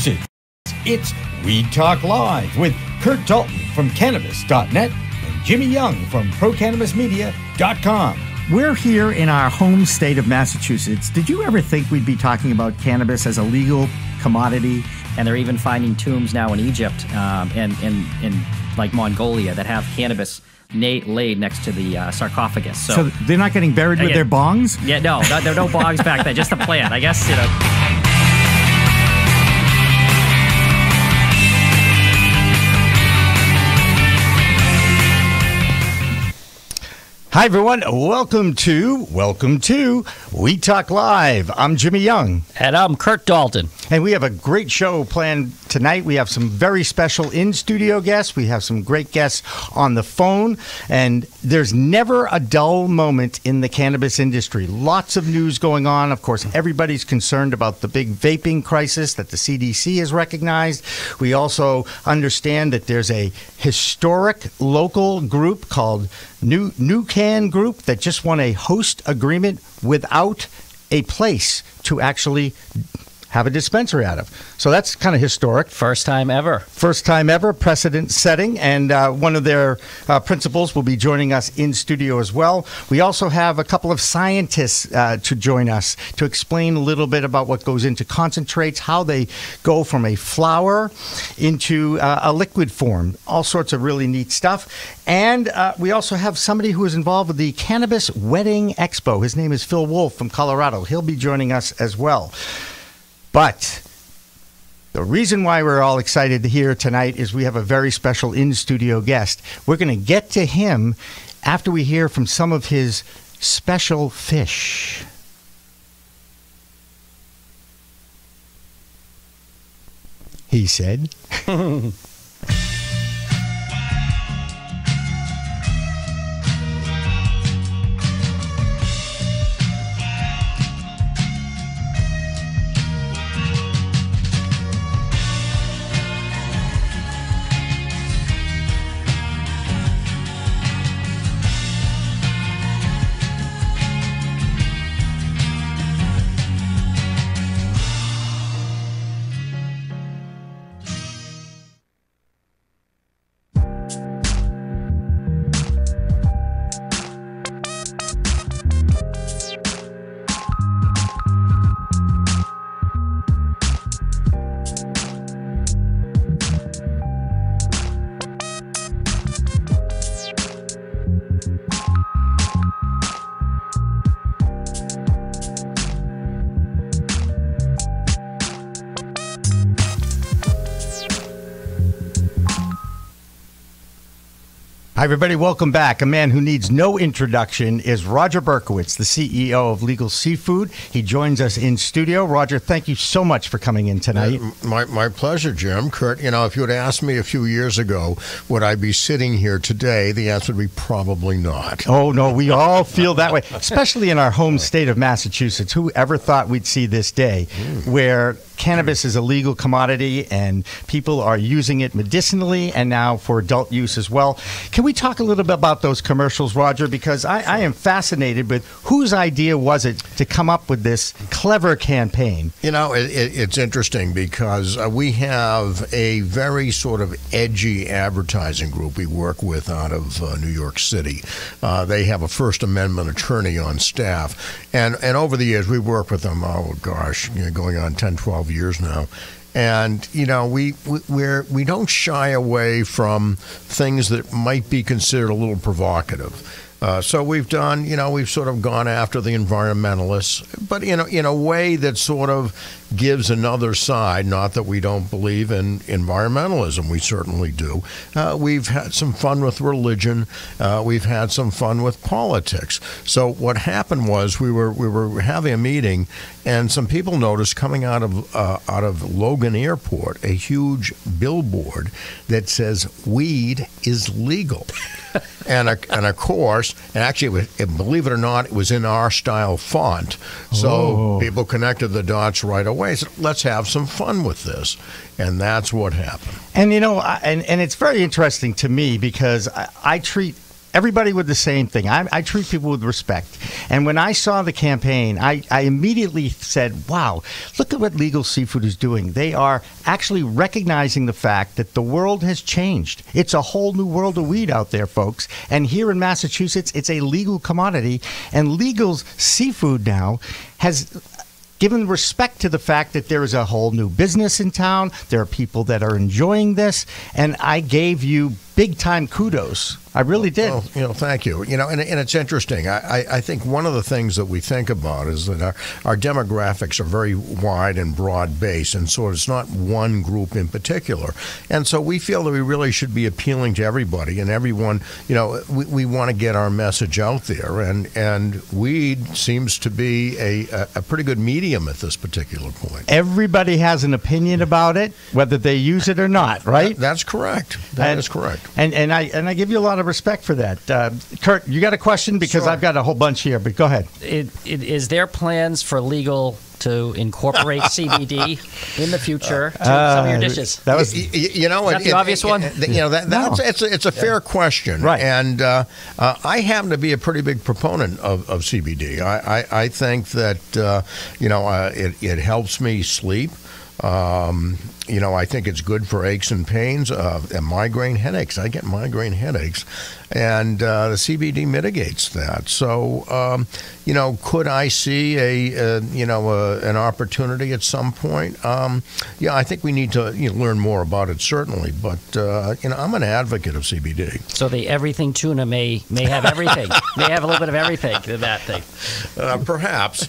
Massachusetts. It's Weed Talk Live with Curt Dalton from Cannabis.net and Jimmy Young from Pro Cannabis Media.com. We're here in our home state of Massachusetts. Did you ever think we'd be talking about cannabis as a legal commodity? And they're even finding tombs now in Egypt and in like Mongolia that have cannabis laid next to the sarcophagus. So they're not getting buried with their bongs? Yeah, no, there are no bongs back then, just the plant. I guess, you know. Hi, everyone. Welcome to Weed Talk Live. I'm Jimmy Young. And I'm Curt Dalton. And we have a great show planned tonight. We have some very special in-studio guests. We have some great guests on the phone. And there's never a dull moment in the cannabis industry. Lots of news going on. Of course, everybody's concerned about the big vaping crisis that the CDC has recognized. We also understand that there's a historic local group called New Can Group that just won a host agreement without a place to actually have a dispensary out of. So that's kind of historic. First time ever, precedent setting. And one of their principals will be joining us in studio as well. We also have a couple of scientists to join us to explain a little bit about what goes into concentrates, how they go from a flower into a liquid form, all sorts of really neat stuff. And we also have somebody who is involved with the Cannabis Wedding Expo. His name is Phil Wolf from Colorado. He'll be joining us as well. But the reason why we're all excited to hear tonight is we have a very special in-studio guest. We're going to get to him after we hear from some of his special fish. He said. Hi, everybody. Welcome back. A man who needs no introduction is Roger Berkowitz, the CEO of Legal Seafood. He joins us in studio. Roger, thank you so much for coming in tonight. My pleasure, Jim. Curt, you know, if you had asked me a few years ago, would I be sitting here today, the answer would be probably not. Oh, no, we all feel that way, especially in our home state of Massachusetts. Who ever thought we'd see this day where cannabis is a legal commodity and people are using it medicinally and now for adult use as well. Can we talk a little bit about those commercials, Roger? Because I am fascinated with whose idea was it to come up with this clever campaign? You know, it's interesting because we have a very sort of edgy advertising group we work with out of New York City. They have a First Amendment attorney on staff. And over the years, we've worked with them, going on 10, 12 years now. And, you know, we don't shy away from things that might be considered a little provocative. So we've sort of gone after the environmentalists, but in a way that sort of gives another side. Not that we don't believe in environmentalism, we certainly do. We've had some fun with religion. We've had some fun with politics. So what happened was we were having a meeting, and some people noticed coming out of Logan Airport a huge billboard that says "Weed is legal." And of course, and actually, believe it or not, it was in our style font. So people connected the dots right away. Said, let's have some fun with this. And that's what happened. And, you know, and it's very interesting to me because I treat everybody with the same thing. I treat people with respect. And when I saw the campaign, I immediately said, wow, look at what Legal Seafood is doing. They are actually recognizing the fact that the world has changed. It's a whole new world of weed out there, folks. And here in Massachusetts, it's a legal commodity. And Legal Seafood now has given respect to the fact that there is a whole new business in town. There are people that are enjoying this. And I gave you big time kudos. I really did. Well, thank you. And it's interesting. I think one of the things that we think about is that our demographics are very wide and broad based, and so it's not one group in particular. And so we feel that we really should be appealing to everybody and everyone. We want to get our message out there, and weed seems to be a pretty good medium at this particular point. Everybody has an opinion about it, whether they use it or not, right? That's correct. That is correct. And I give you a lot of respect for that. Curt, you got a question? Because Sure. I've got a whole bunch here, but go ahead. Is there plans for Legal to incorporate CBD in the future to some of your dishes? That was Not the obvious one? It's a fair question, right? And I happen to be a pretty big proponent of CBD. I think that it helps me sleep. I think it's good for aches and pains and migraine headaches. I get migraine headaches, and the CBD mitigates that. So, could I see an opportunity at some point? Yeah, I think we need to learn more about it, certainly. But I'm an advocate of CBD. So the everything tuna may have everything. May have a little bit of everything in that thing. Perhaps.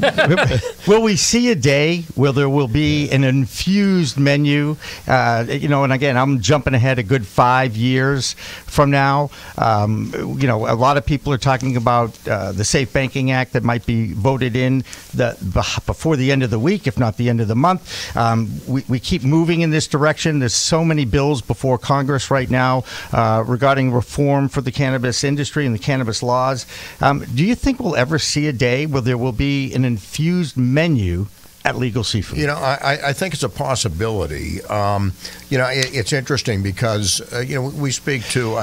Will we see a day where there will be an infused menu? And again, I'm jumping ahead a good 5 years from now. A lot of people are talking about the Safe Banking Act that might be voted in before the end of the week, if not the end of the month. We keep moving in this direction. There's so many bills before Congress right now regarding reform for the cannabis industry and the cannabis laws. Do you think we'll ever see a day where there will be an infused menu at Legal Seafood? I think it's a possibility. It's interesting because, we speak to,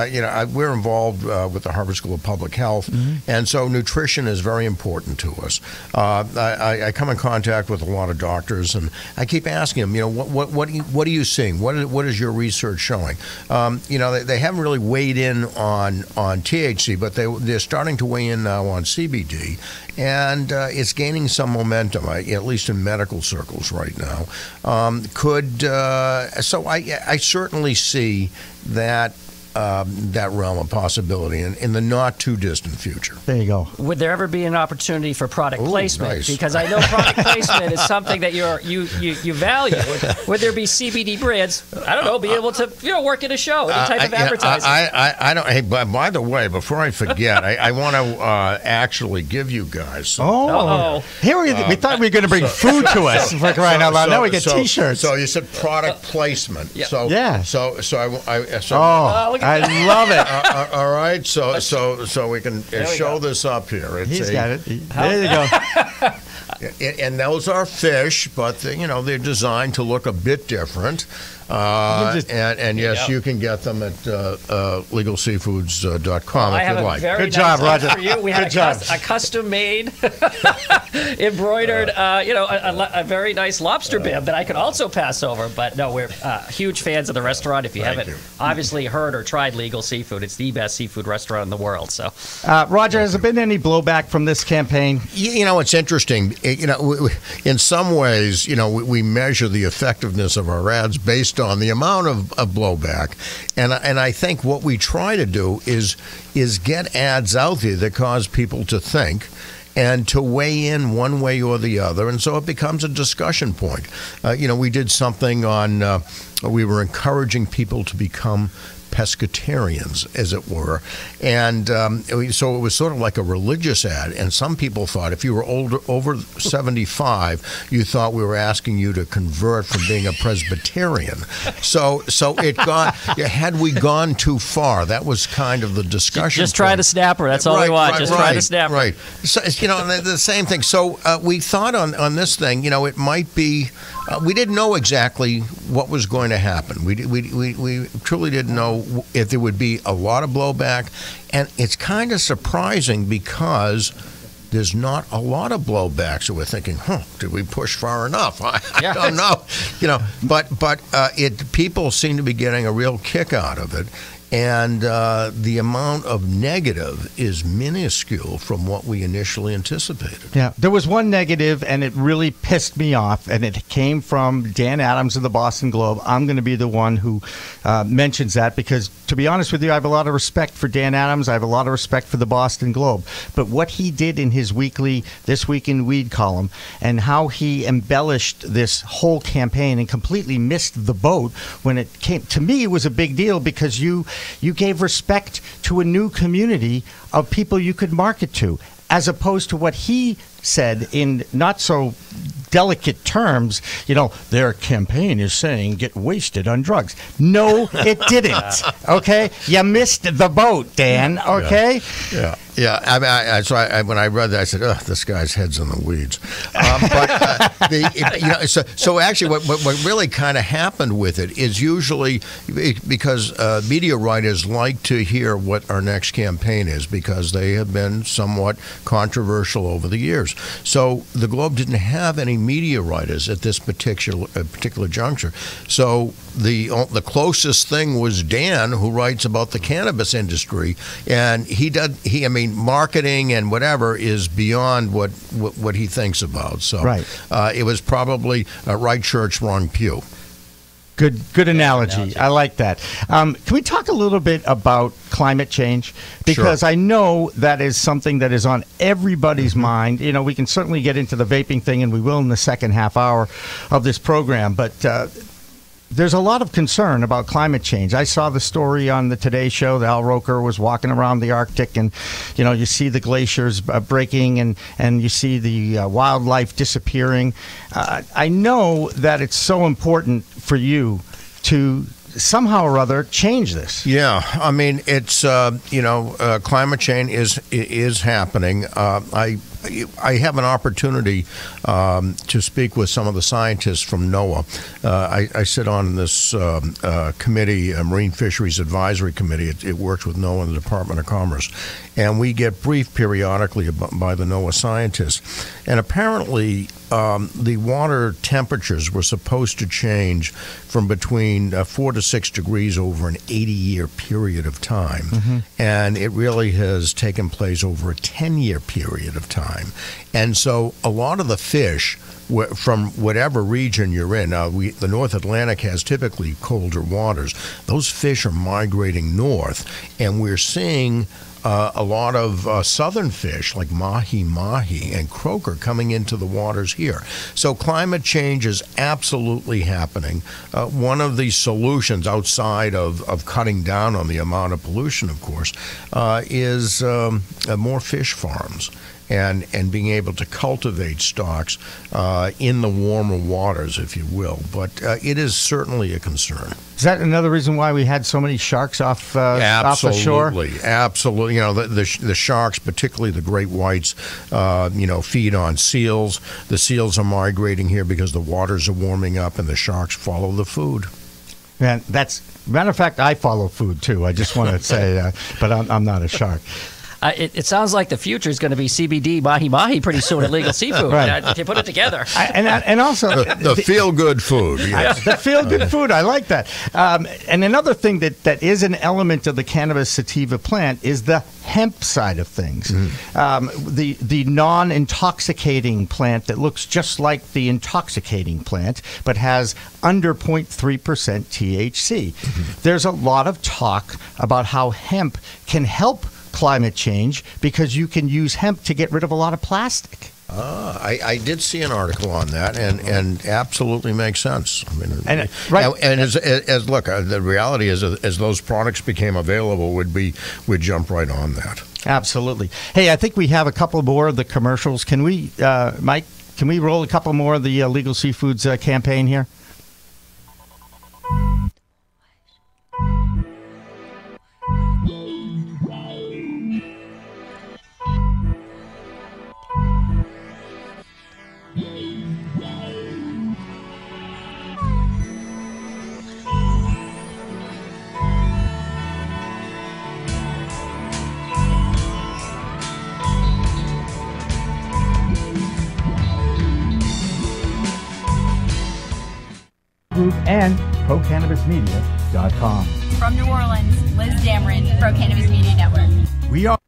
we're involved with the Harvard School of Public Health, and so nutrition is very important to us. I come in contact with a lot of doctors, and I keep asking them, what are you seeing? What is your research showing? They haven't really weighed in on THC, but they're starting to weigh in now on CBD, and it's gaining some momentum, at least in medical circles right now. So I certainly see that realm of possibility in the not too distant future. There you go. Would there ever be an opportunity for product placement? Nice. Because I know product placement is something that you value. Would there be CBD brands? I don't know, be able to work in a show, any type of advertising. I don't. Hey, by the way, before I forget, I want to actually give you guys some. Here we thought we were going to bring food to us. For crying out loud! Now we get T-shirts. So you said product placement. Yeah. So yeah. I love it. all right, so we can show this up here. He's got it. There you go. And those are fish, but they're designed to look a bit different. Yes, you can get them at legalseafoods.com if you'd like. Good job, Roger. For you. We had a custom-made, embroidered, a very nice lobster bib that I could also pass over. But no, we're huge fans of the restaurant. If you haven't obviously heard or tried Legal Seafood, it's the best seafood restaurant in the world. So, Roger, has there been any blowback from this campaign? It's interesting. In some ways, we measure the effectiveness of our ads based on the amount of blowback, and I think what we try to do is get ads out there that cause people to think and to weigh in one way or the other, and so it becomes a discussion point. We did something on we were encouraging people to become pescatarians, as it were, and so it was sort of like a religious ad. And some people thought if you were over 75, you thought we were asking you to convert from being a Presbyterian. So it got. Had we gone too far? That was kind of the discussion. Just try the snapper. That's all we want. Just try the snapper. Right. So, the same thing. So we thought on this thing. It might be. We didn't know exactly what was going to happen. We truly didn't know if there would be a lot of blowback. And it's kind of surprising because there's not a lot of blowback. So we're thinking, did we push far enough? I don't know. But people seem to be getting a real kick out of it. And the amount of negative is minuscule from what we initially anticipated. Yeah, there was one negative, and it really pissed me off, and it came from Dan Adams of the Boston Globe. I'm going to be the one who mentions that because, to be honest with you, I have a lot of respect for Dan Adams. I have a lot of respect for the Boston Globe. But what he did in his weekly This Week in Weed column and how he embellished this whole campaign and completely missed the boat when it came, to me, it was a big deal because you gave respect to a new community of people you could market to, as opposed to what he said in not so delicate terms, their campaign is saying get wasted on drugs. No, it didn't. Okay? You missed the boat, Dan. Okay? Yeah. When I read that, I said, this guy's head's in the weeds. So actually what really kind of happened with it is usually because media writers like to hear what our next campaign is because they have been somewhat controversial over the years. So the Globe didn't have any media writers at this particular juncture. So the closest thing was Dan, who writes about the cannabis industry, and marketing and whatever is beyond what he thinks about. So right. It was probably right church, wrong pew. Good analogy. I like that. Can we talk a little bit about climate change? Because Sure. I know that is something that is on everybody's mind. We can certainly get into the vaping thing, and we will in the second half hour of this program. But there's a lot of concern about climate change. I saw the story on the Today Show. Al Roker was walking around the Arctic, and you see the glaciers breaking, and you see the wildlife disappearing. I know that it's so important for you to somehow or other change this. Yeah, it's climate change is happening. I have an opportunity to speak with some of the scientists from NOAA. I sit on this committee, Marine Fisheries Advisory Committee. It works with NOAA and the Department of Commerce. And we get briefed periodically by the NOAA scientists. And apparently the water temperatures were supposed to change from between 4 to 6 degrees over an 80-year period of time. Mm-hmm. And it really has taken place over a 10-year period of time. And so a lot of the fish from whatever region you're in, the North Atlantic has typically colder waters. Those fish are migrating north, and we're seeing a lot of southern fish like mahi-mahi and croaker coming into the waters here. So climate change is absolutely happening. One of the solutions outside of cutting down on the amount of pollution, of course, is more fish farms. And being able to cultivate stocks in the warmer waters, if you will. But it is certainly a concern. Is that another reason why we had so many sharks off the shore? Absolutely. The sharks, particularly the great whites, feed on seals. The seals are migrating here because the waters are warming up, and the sharks follow the food. Man, matter of fact, I follow food too. I just want to say, but I'm not a shark. It sounds like the future is going to be CBD mahi-mahi pretty soon at Legal Seafood. Right. If you put it together. And also the feel-good food. Yes. The feel-good food. I like that. And another thing that is an element of the cannabis sativa plant is the hemp side of things. Mm-hmm. The non-intoxicating plant that looks just like the intoxicating plant but has under 0.3% THC. Mm-hmm. There's a lot of talk about how hemp can help climate change because you can use hemp to get rid of a lot of plastic. I did see an article on that, and absolutely makes sense. Right. And as look, the reality is, as those products became available, we'd jump right on that. Absolutely. Hey, I think we have a couple more of the commercials. Can we, Mike? Can we roll a couple more of the Legal Seafoods campaign here? ProCannabisMedia.com. From New Orleans, Liz Dameron, Pro Cannabis Media Network. We are.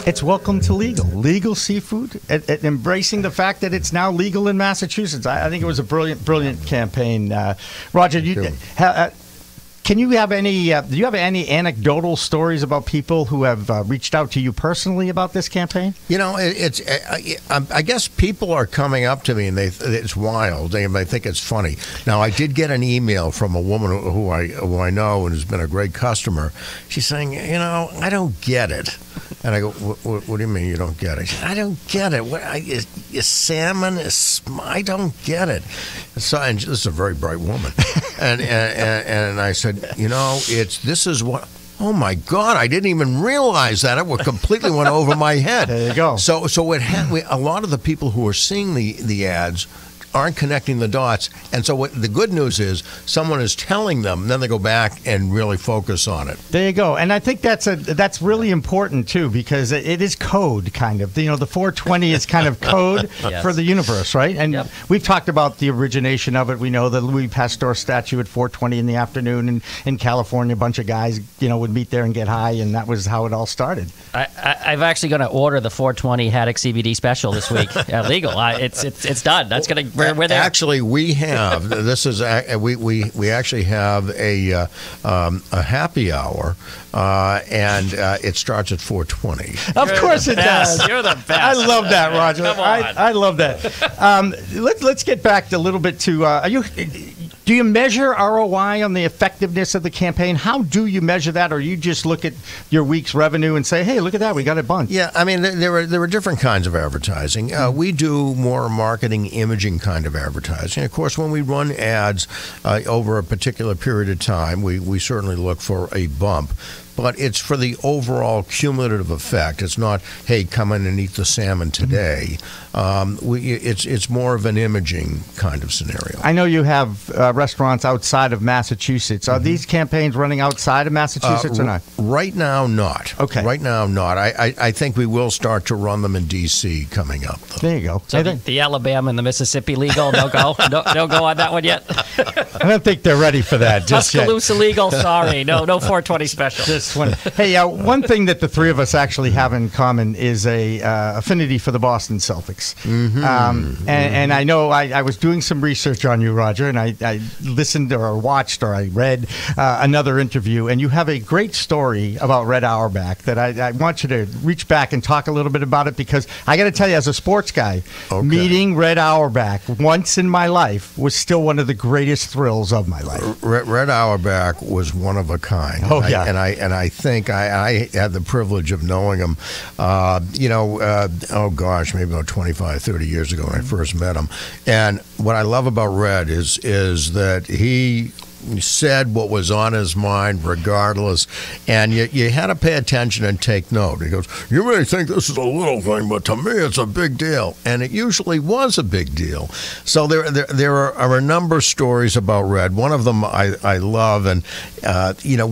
It's Welcome to Legal seafood, and embracing the fact that it's now legal in Massachusetts. I think it was a brilliant campaign. Roger, can you have any? Do you have any anecdotal stories about people who have reached out to you personally about this campaign? You know, I guess people are coming up to me and it's wild. They think it's funny. Now, I did get an email from a woman who I know and has been a great customer. She's saying, I don't get it. And I go, what do you mean you don't get it? I don't get it. What is salmon? I don't get it. So, and this is a very bright woman, and I said, this is what. Oh my God! I didn't even realize that. It completely went over my head. There you go. So a lot of the people who are seeing the ads aren't connecting the dots, and so the good news is someone is telling them, then they go back and really focus on it. There you go, and I think that's really important too, because it is code, kind of. The 420 is kind of code Yes. for the universe, right? And we've talked about the origination of it. We know the Louis Pasteur statue at 420 in the afternoon, and in California, a bunch of guys, would meet there and get high, and that was how it all started. I'm actually going to order the 420 Haddock CBD special this week. Legal. It's done. That's going to. We're there. Actually, we have we actually have a happy hour, and it starts at 4:20. Of course it does. You're the best. I love that, Roger. Come on. I love that. Let's get back a little bit to do you measure ROI on the effectiveness of the campaign? How do you measure that, or you just look at your week's revenue and say, "Hey, look at that, we got a bunch"? Yeah, I mean, there are different kinds of advertising. We do more marketing, imaging kind of advertising. Of course, when we run ads over a particular period of time, we certainly look for a bump. But it's for the overall cumulative effect. It's not, hey, come in and eat the salmon today. It's more of an imaging kind of scenario. I know you have restaurants outside of Massachusetts. Are these campaigns running outside of Massachusetts or not? Right now, not. Okay. Right now, not. I think we will start to run them in D.C. coming up, though. There you go. So the Alabama and the Mississippi legal, no go? No go on that one yet? I don't think they're ready for that just yet. Tuscaloosa legal, sorry. No 420 special. Hey, one thing that the three of us actually have in common is a affinity for the Boston Celtics. And I know I was doing some research on you, Roger, and I listened or watched or I read another interview, and you have a great story about Red Auerbach that I want you to reach back and talk a little bit about it, because I got to tell you, as a sports guy, meeting Red Auerbach once in my life was still one of the greatest thrills of my life. Red Auerbach was one of a kind. Oh, yeah. And I think I had the privilege of knowing him, oh gosh, maybe about 25, 30 years ago when I first met him. And what I love about Red is that he said what was on his mind regardless, and you had to pay attention and take note. He goes, you may think this is a little thing, but to me it's a big deal, and it usually was a big deal. So there are a number of stories about Red. One of them I love, and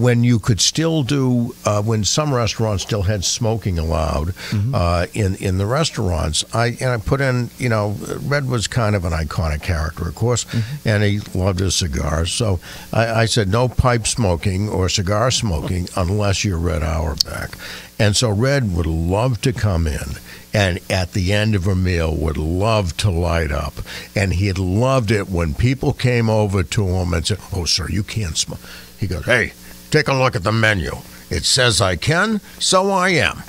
when you could still do when some restaurants still had smoking allowed in the restaurants, I put in, Red was kind of an iconic character, of course, and he loved his cigars, so I said no pipe smoking or cigar smoking unless you're Red Auerbach. And so Red would love to come in, and at the end of a meal would love to light up. And he had loved it when people came over to him and said, oh, sir, you can't smoke. He goes, hey, take a look at the menu. It says I can, so I am.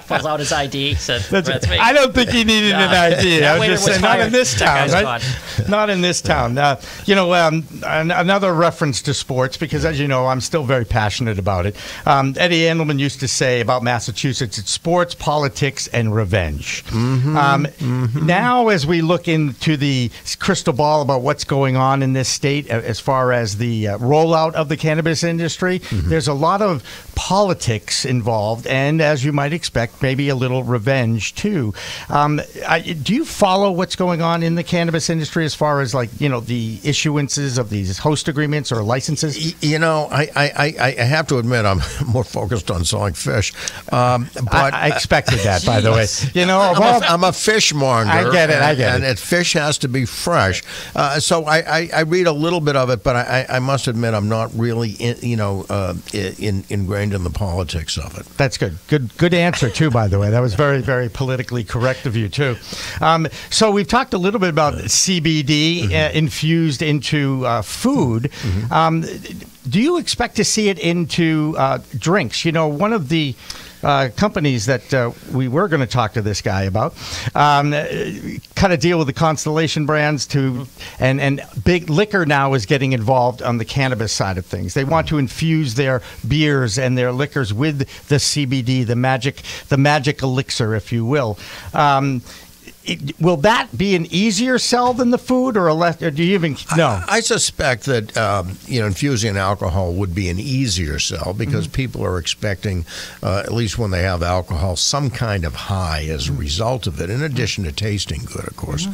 Pulls out his ID. Said, "That's me." I don't think he needed an ID. I was just saying, not in this town, right? Not in this town. Another reference to sports, because as you know, I'm still very passionate about it. Eddie Andelman used to say about Massachusetts, it's sports, politics, and revenge. Now, as we look into the crystal ball about what's going on in this state as far as the rollout of the cannabis industry, there's a lot of politics involved, and as you might expect, maybe a little revenge too. Do you follow what's going on in the cannabis industry as far as the issuances of these host agreements or licenses? I have to admit I'm more focused on selling fish. But I expected that, by the way. I'm a fishmonger. I get it. And fish has to be fresh. So I read a little bit of it, but I must admit I'm not really ingrained in the politics of it. That's good. Good answer too, by the way. That was very, very politically correct of you too. So we've talked a little bit about CBD infused into food. Do you expect to see it into drinks? One of the companies that we were going to talk to this guy about cut a deal with the Constellation Brands and Big Liquor now is getting involved on the cannabis side of things. They want to infuse their beers and their liquors with the CBD, the magic elixir, if you will. Will that be an easier sell than the food, or do you even know? I suspect that infusing alcohol would be an easier sell because people are expecting, at least when they have alcohol, some kind of high as a result of it, in addition to tasting good, of course.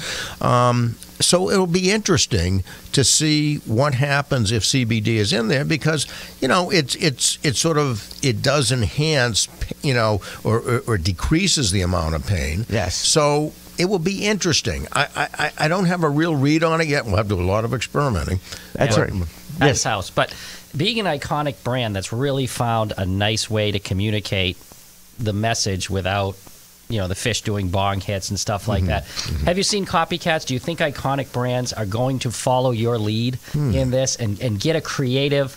So it'll be interesting to see what happens if CBD is in there, because it's sort of, it does enhance or decreases the amount of pain. Yes. So it will be interesting. I don't have a real read on it yet. We'll have to do a lot of experimenting. That's right. At his house. But being an iconic brand that's really found a nice way to communicate the message without the fish doing bong hits and stuff like that. Have you seen copycats? Do you think iconic brands are going to follow your lead in this and get a creative,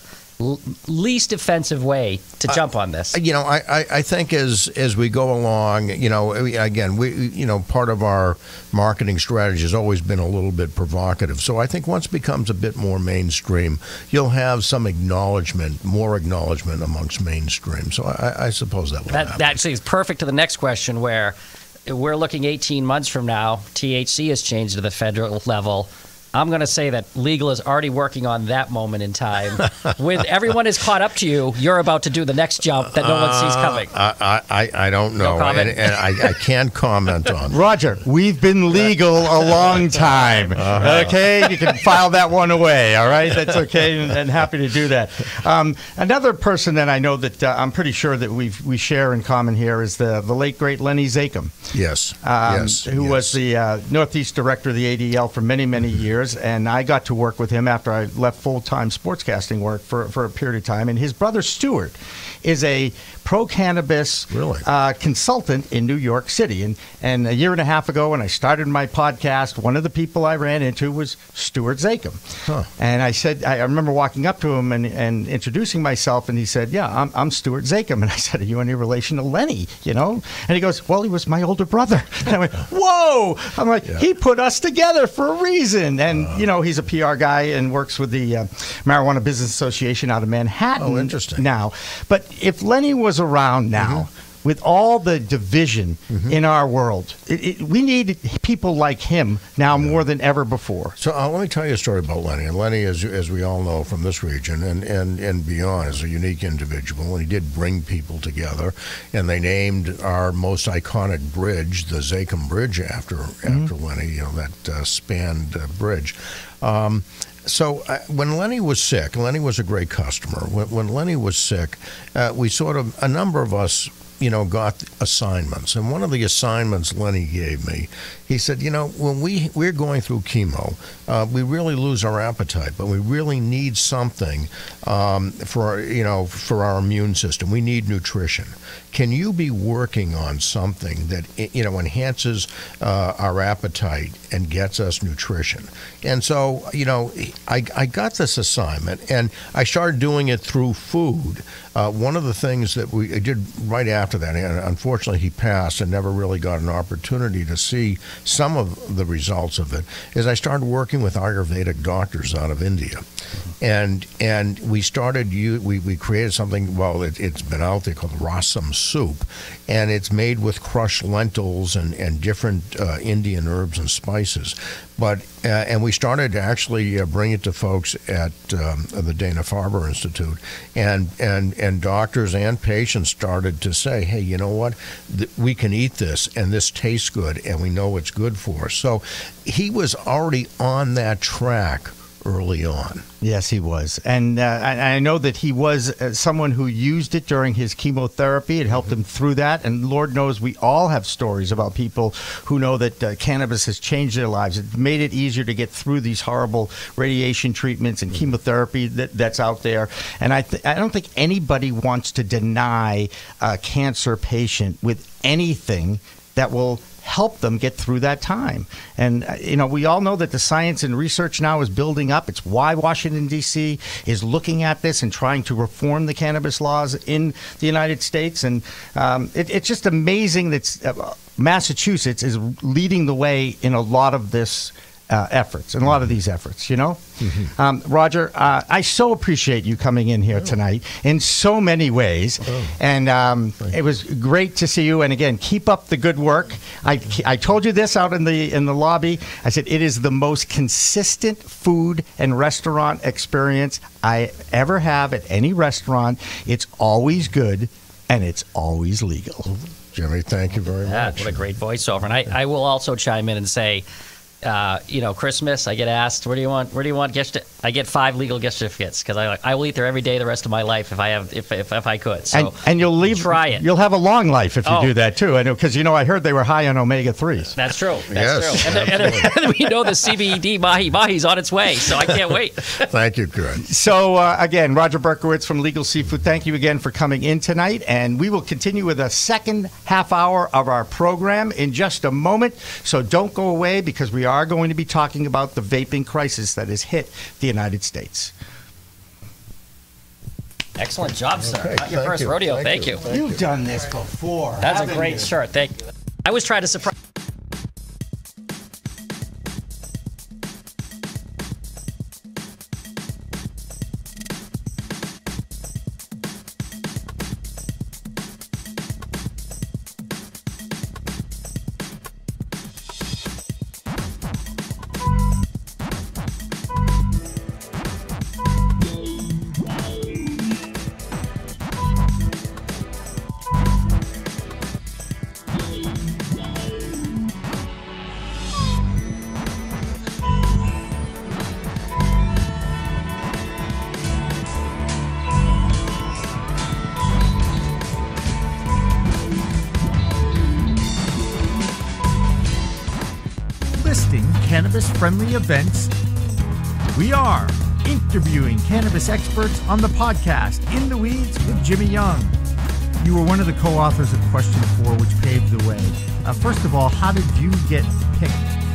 least offensive way to jump on this? I think as we go along, again, part of our marketing strategy has always been a little bit provocative. So I think once it becomes a bit more mainstream, you'll have some more acknowledgement amongst mainstream. So I suppose that will happen. That actually is perfect to the next question, where we're looking 18 months from now, THC has changed to the federal level. I'm going to say that legal is already working on that moment in time. When everyone is caught up to you, you're about to do the next jump that no one sees coming. I don't know, and I can't comment on it. Roger, we've been legal a long time. Okay, you can file that one away. All right, that's okay, and happy to do that. Another person that I know that I'm pretty sure that we share in common here is the late great Lenny Zakem. Yes, who was the Northeast director of the ADL for many, many years. And I got to work with him after I left full-time sportscasting work for a period of time. And his brother, Stuart, is a Pro Cannabis consultant in New York City. And a year and a half ago, when I started my podcast, one of the people I ran into was Stuart Zakem. And I remember walking up to him and introducing myself, and he said, "Yeah, I'm Stuart Zakem." And I said, "Are you any relation to Lenny?" And he goes, "Well, he was my older brother." And I went, "Whoa!" I'm like, he put us together for a reason. And, he's a PR guy and works with the Marijuana Business Association out of Manhattan. Oh, interesting. Now. But if Lenny was around now, with all the division in our world, we need people like him now more than ever before. So let me tell you a story about Lenny. And Lenny, as we all know from this region and beyond, is a unique individual. And he did bring people together. And they named our most iconic bridge, the Zakem Bridge, after Lenny, that spanned bridge. So when Lenny was sick, Lenny was a great customer. When Lenny was sick, a number of us, got assignments. And one of the assignments Lenny gave me, He said, when we're going through chemo, we really lose our appetite, but we really need something for our immune system. We need nutrition. Can you be working on something that enhances our appetite and gets us nutrition? And so I got this assignment, and I started doing it through food. One of the things that we did right after that, and unfortunately he passed and never really got an opportunity to see some of the results of it, is I started working with Ayurvedic doctors out of India. And we started, we created something, it's been out there called rasam soup, and it's made with crushed lentils and different Indian herbs and spices. And we started to actually bring it to folks at the Dana-Farber Institute, and doctors and patients started to say, hey, you know what, we can eat this, and this tastes good, and we know it's good for us. So he was already on that track early on. Yes, he was. And I know that he was someone who used it during his chemotherapy. It helped him through that. And Lord knows we all have stories about people who know that cannabis has changed their lives. It made it easier to get through these horrible radiation treatments and chemotherapy that's out there. And I don't think anybody wants to deny a cancer patient with anything that will help them get through that time. And, we all know that the science and research now is building up. It's why Washington, D.C. is looking at this and trying to reform the cannabis laws in the United States. And it's just amazing that Massachusetts is leading the way in a lot of this efforts, and a lot of these efforts, Roger, I so appreciate you coming in here tonight in so many ways. And it was great to see you. And again, keep up the good work. I told you this out in the lobby. I said it is the most consistent food and restaurant experience I ever have at any restaurant. It's always good, and it's always legal. Jimmy, thank you very much. What a great voiceover. And I will also chime in and say, Christmas, I get asked, where do you want gift? I get 5 legal gift certificates because I will eat there every day the rest of my life if I could. So and you'll try it. You'll have a long life if you do that too. I know because I heard they were high on omega-3s. That's true. Yes, true. And we know the CBD mahi's on its way, so I can't wait. Thank you, Curt. So again, Roger Berkowitz from Legal Seafood. Thank you again for coming in tonight, and we will continue with a second half hour of our program in just a moment. So don't go away because we are going to be talking about the vaping crisis that has hit the United States. Excellent job, sir. Okay, Not your first rodeo. Thank you. You've done this before. That's a great shirt. Thank you. I was trying to surprise. Cannabis-friendly events. We are interviewing cannabis experts on the podcast In the Weeds with Jimmy Young. You were one of the co-authors of Question 4, which paved the way. First of all, how did you get picked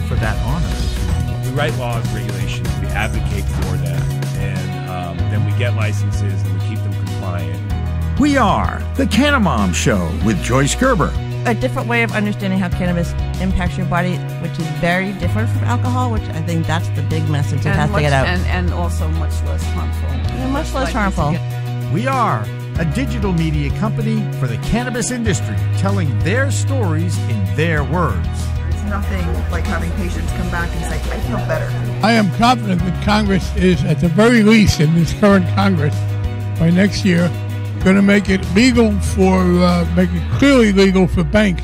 for that honor? We write laws, regulations, we advocate for them, and then we get licenses and we keep them compliant. We are The Cannamom Show with Joyce Gerber. A different way of understanding how cannabis impacts your body, which is very different from alcohol, which I think that's the big message that has to get out. And also much less harmful. And much less harmful. We are a digital media company for the cannabis industry, telling their stories in their words. There's nothing like having patients come back and say, I feel better. I am confident that Congress is, at the very least in this current Congress, by next year, going to make it legal make it clearly legal for banks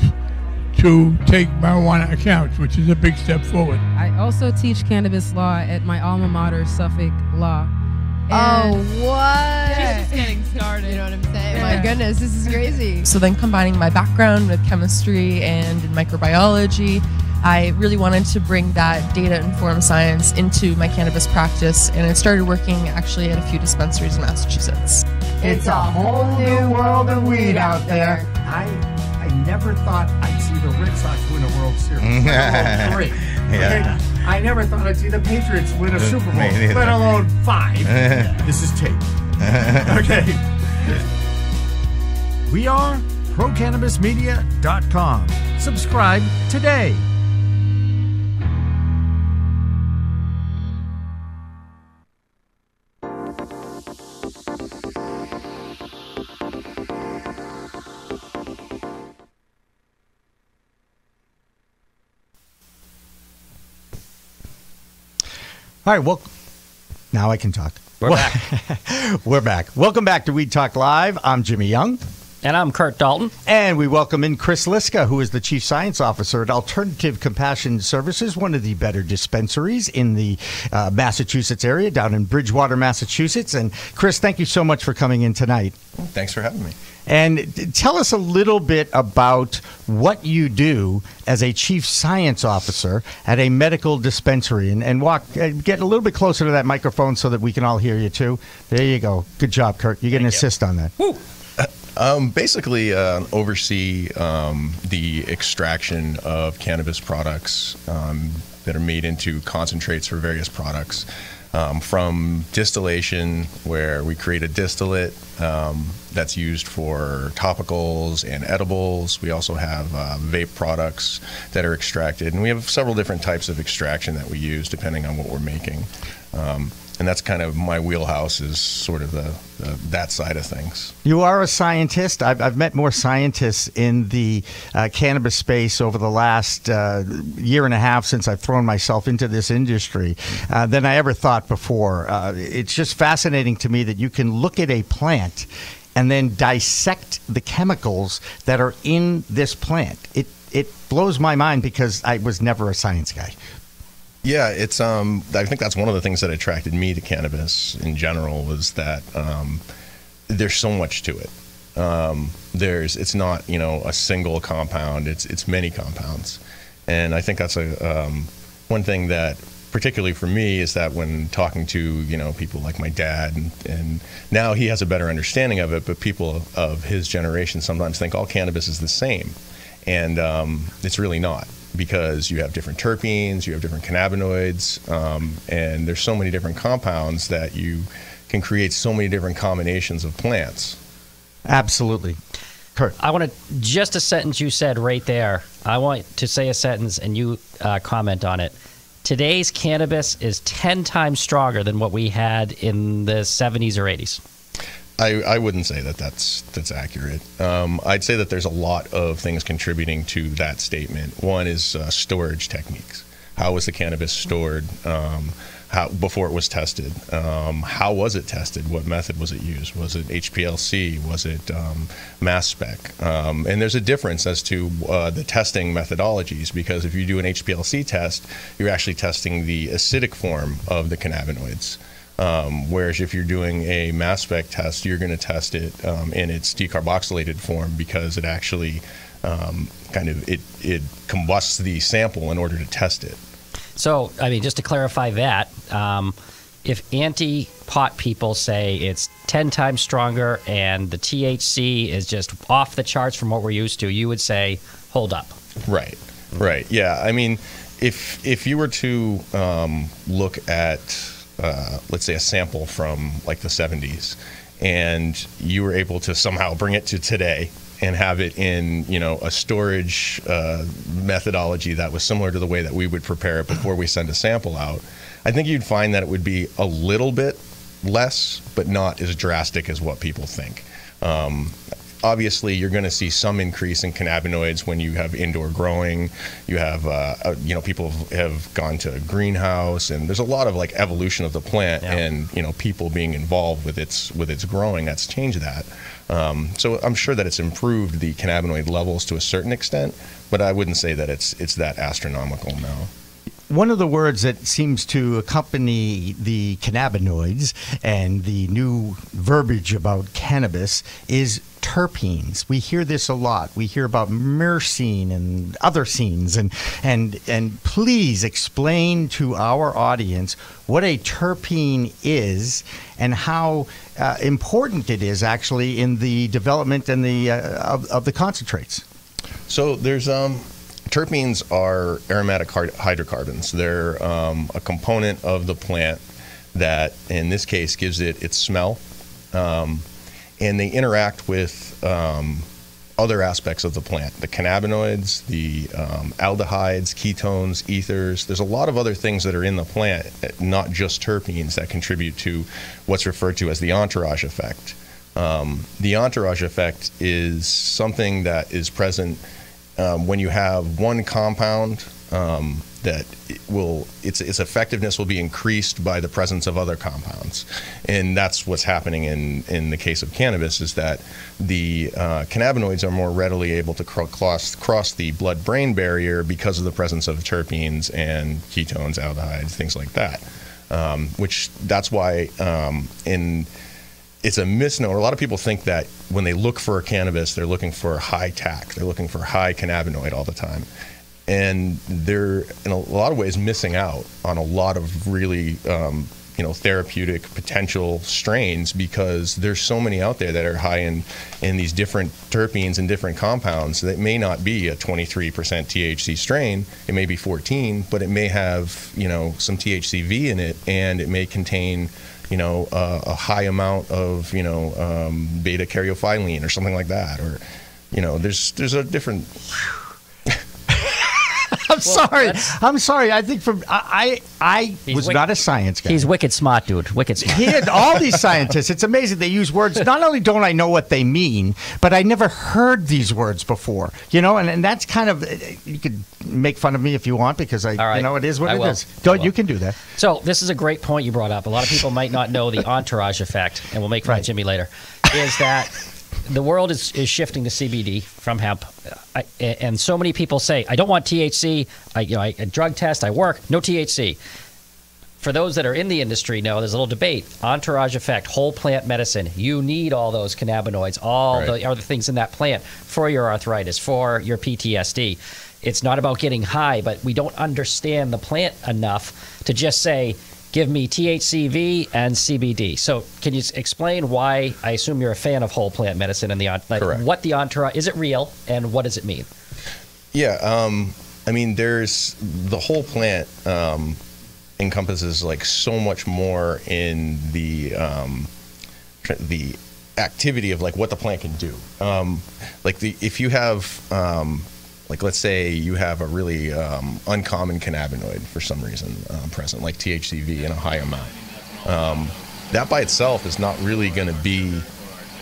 to take marijuana accounts, which is a big step forward. I also teach cannabis law at my alma mater, Suffolk Law. And what? She's just getting started. You know what I'm saying? My goodness, this is crazy. So then combining my background with chemistry and in microbiology, I really wanted to bring that data-informed science into my cannabis practice, and I started working actually at a few dispensaries in Massachusetts. It's a whole new world of weed out there. I never thought I'd see the Red Sox win a World Series, let alone 3. Yeah. Okay? I never thought I'd see the Patriots win a Super Bowl, let alone 5. This is tape. Okay. We are ProCannabisMedia.com. Subscribe today. All right, well, now I can talk. We're back. We're back. Welcome back to Weed Talk Live. I'm Jimmy Young. And I'm Curt Dalton. And we welcome in Chris Liska, who is the Chief Science Officer at Alternative Compassion Services, one of the better dispensaries in the Massachusetts area, down in Bridgewater, Massachusetts. And Chris, thank you so much for coming in tonight. Thanks for having me. And tell us a little bit about what you do as a Chief Science Officer at a medical dispensary. And get a little bit closer to that microphone so that we can all hear you, too. There you go. Good job, Curt. You get an assist on that. Woo. Basically, oversee the extraction of cannabis products that are made into concentrates for various products. From distillation, where we create a distillate that's used for topicals and edibles. We also have vape products that are extracted, and we have several different types of extraction that we use depending on what we're making. And that's kind of my wheelhouse, is sort of that side of things. You are a scientist. I've met more scientists in the cannabis space over the last year and a half since I've thrown myself into this industry than I ever thought before. It's just fascinating to me that you can look at a plant and then dissect the chemicals that are in this plant. It blows my mind because I was never a science guy. Yeah, it's I think that's one of the things that attracted me to cannabis in general, was that there's so much to it. It's not, a single compound, it's many compounds. And I think that's one thing that, particularly for me, is that when talking to, people like my dad, and now he has a better understanding of it, but people of his generation sometimes think all cannabis is the same. And it's really not, because you have different terpenes, you have different cannabinoids, and there's so many different compounds that you can create so many different combinations of plants. Absolutely. Curt. I want to, just a sentence you said right there, I want to say a sentence and you comment on it. Today's cannabis is 10 times stronger than what we had in the 70s or 80s. I wouldn't say that that's accurate. I'd say that there's a lot of things contributing to that statement. One is storage techniques. How was the cannabis stored before it was tested? How was it tested? What method was it used? Was it HPLC? Was it mass spec? And there's a difference as to the testing methodologies, because if you do an HPLC test, you're actually testing the acidic form of the cannabinoids. Whereas if you're doing a mass spec test, you're going to test it in its decarboxylated form, because it actually it combusts the sample in order to test it. So, just to clarify that, if anti-pot people say it's 10 times stronger and the THC is just off the charts from what we're used to, you would say, hold up. Right. Yeah. If you were to look at let's say a sample from like the 70s, and you were able to somehow bring it to today and have it in, a storage methodology that was similar to the way that we would prepare it before we send a sample out, I think you'd find that it would be a little bit less, but not as drastic as what people think. Obviously, you're going to see some increase in cannabinoids when you have indoor growing. You have, people have gone to a greenhouse, and there's a lot of evolution of the plant, and people being involved with its growing that's changed that. So I'm sure that it's improved the cannabinoid levels to a certain extent, but I wouldn't say that it's that astronomical now. One of the words that seems to accompany the cannabinoids and the new verbiage about cannabis is terpenes. We hear this a lot. We hear about myrcene and other scenes, and please explain to our audience what a terpene is and how important it is actually in the development and the of the concentrates. So there's terpenes are aromatic hydrocarbons. They're a component of the plant that, in this case, gives it its smell, and they interact with other aspects of the plant, the cannabinoids, the aldehydes, ketones, ethers. There's a lot of other things that are in the plant, not just terpenes, that contribute to what's referred to as the entourage effect. The entourage effect is something that is present when you have one compound that its effectiveness will be increased by the presence of other compounds, and that's what's happening in the case of cannabis, is that the cannabinoids are more readily able to cross the blood-brain barrier because of the presence of terpenes and ketones, aldehydes, things like that. Which that's why it's a misnomer. A lot of people think that when they look for cannabis, they're looking for high TAC, they're looking for high cannabinoid all the time. And they're, in a lot of ways, missing out on a lot of really, therapeutic potential strains, because there's so many out there that are high in these different terpenes and different compounds that may not be a 23% THC strain. It may be 14, but it may have, some THCV in it, and it may contain, a high amount of, beta caryophyllene or something like that, or, there's a different. I'm sorry. I think I was not a science guy. He's wicked smart, dude. Wicked smart. He had all these scientists. It's amazing. They use words. Not only don't I know what they mean, but I never heard these words before. And that's kind of, you could make fun of me if you want, because it is what it is. You can do that. So this is a great point you brought up. A lot of people might not know the entourage effect, and we'll make fun of Jimmy later, is that the world is shifting to CBD from hemp, and so many people say, "I don't want THC. I drug test. I work. No THC." For those that are in the industry, know there's a little debate. Entourage effect, whole plant medicine. You need all those cannabinoids, all the other things in that plant for your arthritis, for your PTSD. It's not about getting high, but we don't understand the plant enough to just say, give me THCV and CBD. So can you explain why? I assume you're a fan of whole plant medicine and Correct. What the entourage, is it real, and what does it mean? Yeah, there's the whole plant encompasses so much more in the activity of what the plant can do. If you have let's say you have a really uncommon cannabinoid for some reason present, like THCV in a high amount. That by itself is not really going to be,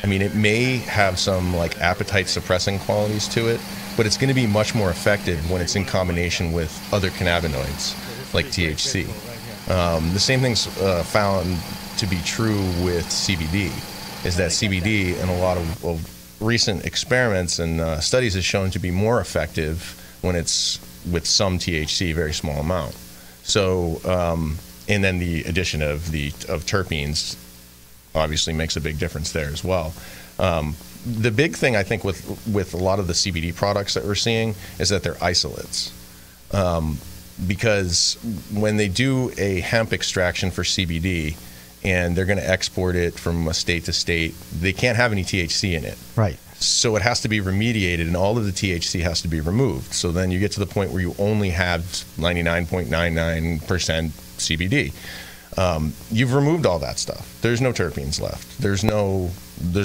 it may have some appetite suppressing qualities to it, but it's going to be much more effective when it's in combination with other cannabinoids like THC. The same thing's found to be true with CBD, is that CBD in a lot of recent experiments and studies has shown to be more effective when it's with some THC, very small amount. So, and then the addition of terpenes obviously makes a big difference there as well. The big thing I think with a lot of the CBD products that we're seeing is that they're isolates. Because when they do a hemp extraction for CBD, and they're going to export it from a state to state, they can't have any THC in it. Right. So it has to be remediated, and all of the THC has to be removed. So then you get to the point where you only have 99.99% CBD. You've removed all that stuff. There's no terpenes left. There's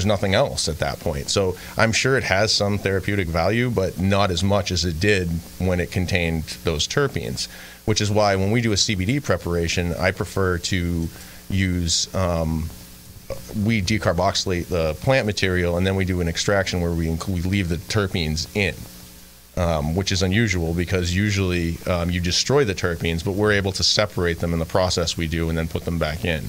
nothing else at that point. So I'm sure it has some therapeutic value, but not as much as it did when it contained those terpenes, which is why when we do a CBD preparation, I prefer to use we decarboxylate the plant material, and then we do an extraction where we leave the terpenes in, which is unusual because usually you destroy the terpenes, but we're able to separate them in the process we do and then put them back in.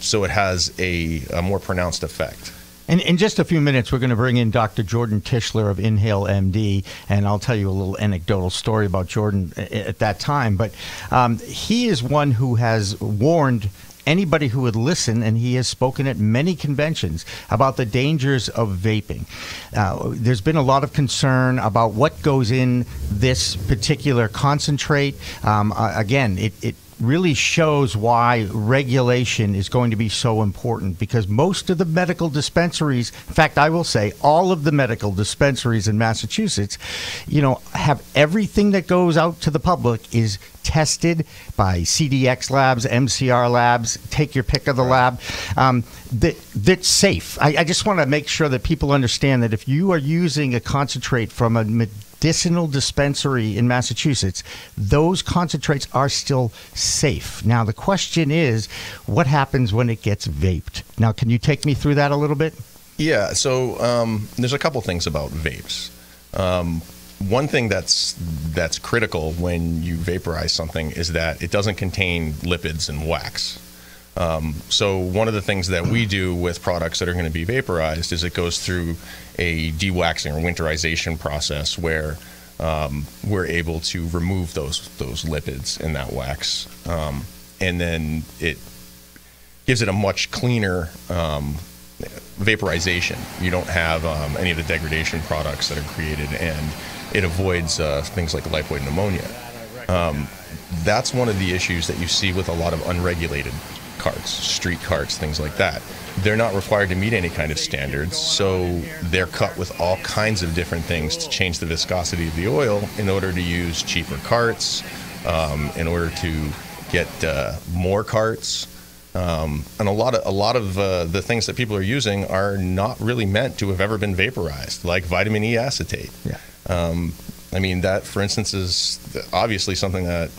So it has a more pronounced effect. And in just a few minutes, we're going to bring in Dr. Jordan Tischler of Inhale MD, and I'll tell you a little anecdotal story about Jordan at that time. But he is one who has warned anybody who would listen, and he has spoken at many conventions about the dangers of vaping. There's been a lot of concern about what goes in this particular concentrate. Again, it really shows why regulation is going to be so important, because most of the medical dispensaries, in fact, I will say all of the medical dispensaries in Massachusetts, have everything that goes out to the public is tested by CDX labs, MCR labs, take your pick of the lab, that's safe. I just want to make sure that people understand that if you are using a concentrate from a medicinal dispensary in Massachusetts, those concentrates are still safe. Now, the question is, what happens when it gets vaped? Now, can you take me through that a little bit? Yeah, so there's a couple things about vapes. One thing that's critical when you vaporize something is that it doesn't contain lipids and wax. So one of the things that we do with products that are going to be vaporized is it goes through a dewaxing or winterization process where we're able to remove those lipids in that wax, and then it gives it a much cleaner vaporization. You don't have any of the degradation products that are created, and it avoids things like lipoid pneumonia. That's one of the issues that you see with a lot of unregulated carts, street carts, things like that. They're not required to meet any kind of standards, so they're cut with all kinds of different things to change the viscosity of the oil in order to use cheaper carts, in order to get more carts. And a lot of the things that people are using are not really meant to have ever been vaporized, like vitamin E acetate. Yeah. I mean, that, for instance, is obviously something that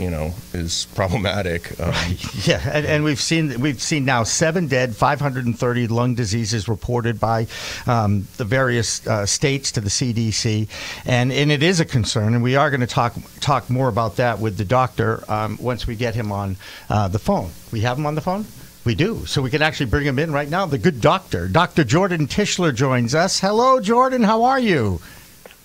is problematic. Right. Yeah, and we've seen now 7 dead, 530 lung diseases reported by the various states to the CDC, and it is a concern. And we are going to talk more about that with the doctor once we get him on the phone. We have him on the phone. We do, so we can actually bring him in right now. The good doctor, Dr. Jordan Tischler, joins us. Hello, Jordan. How are you?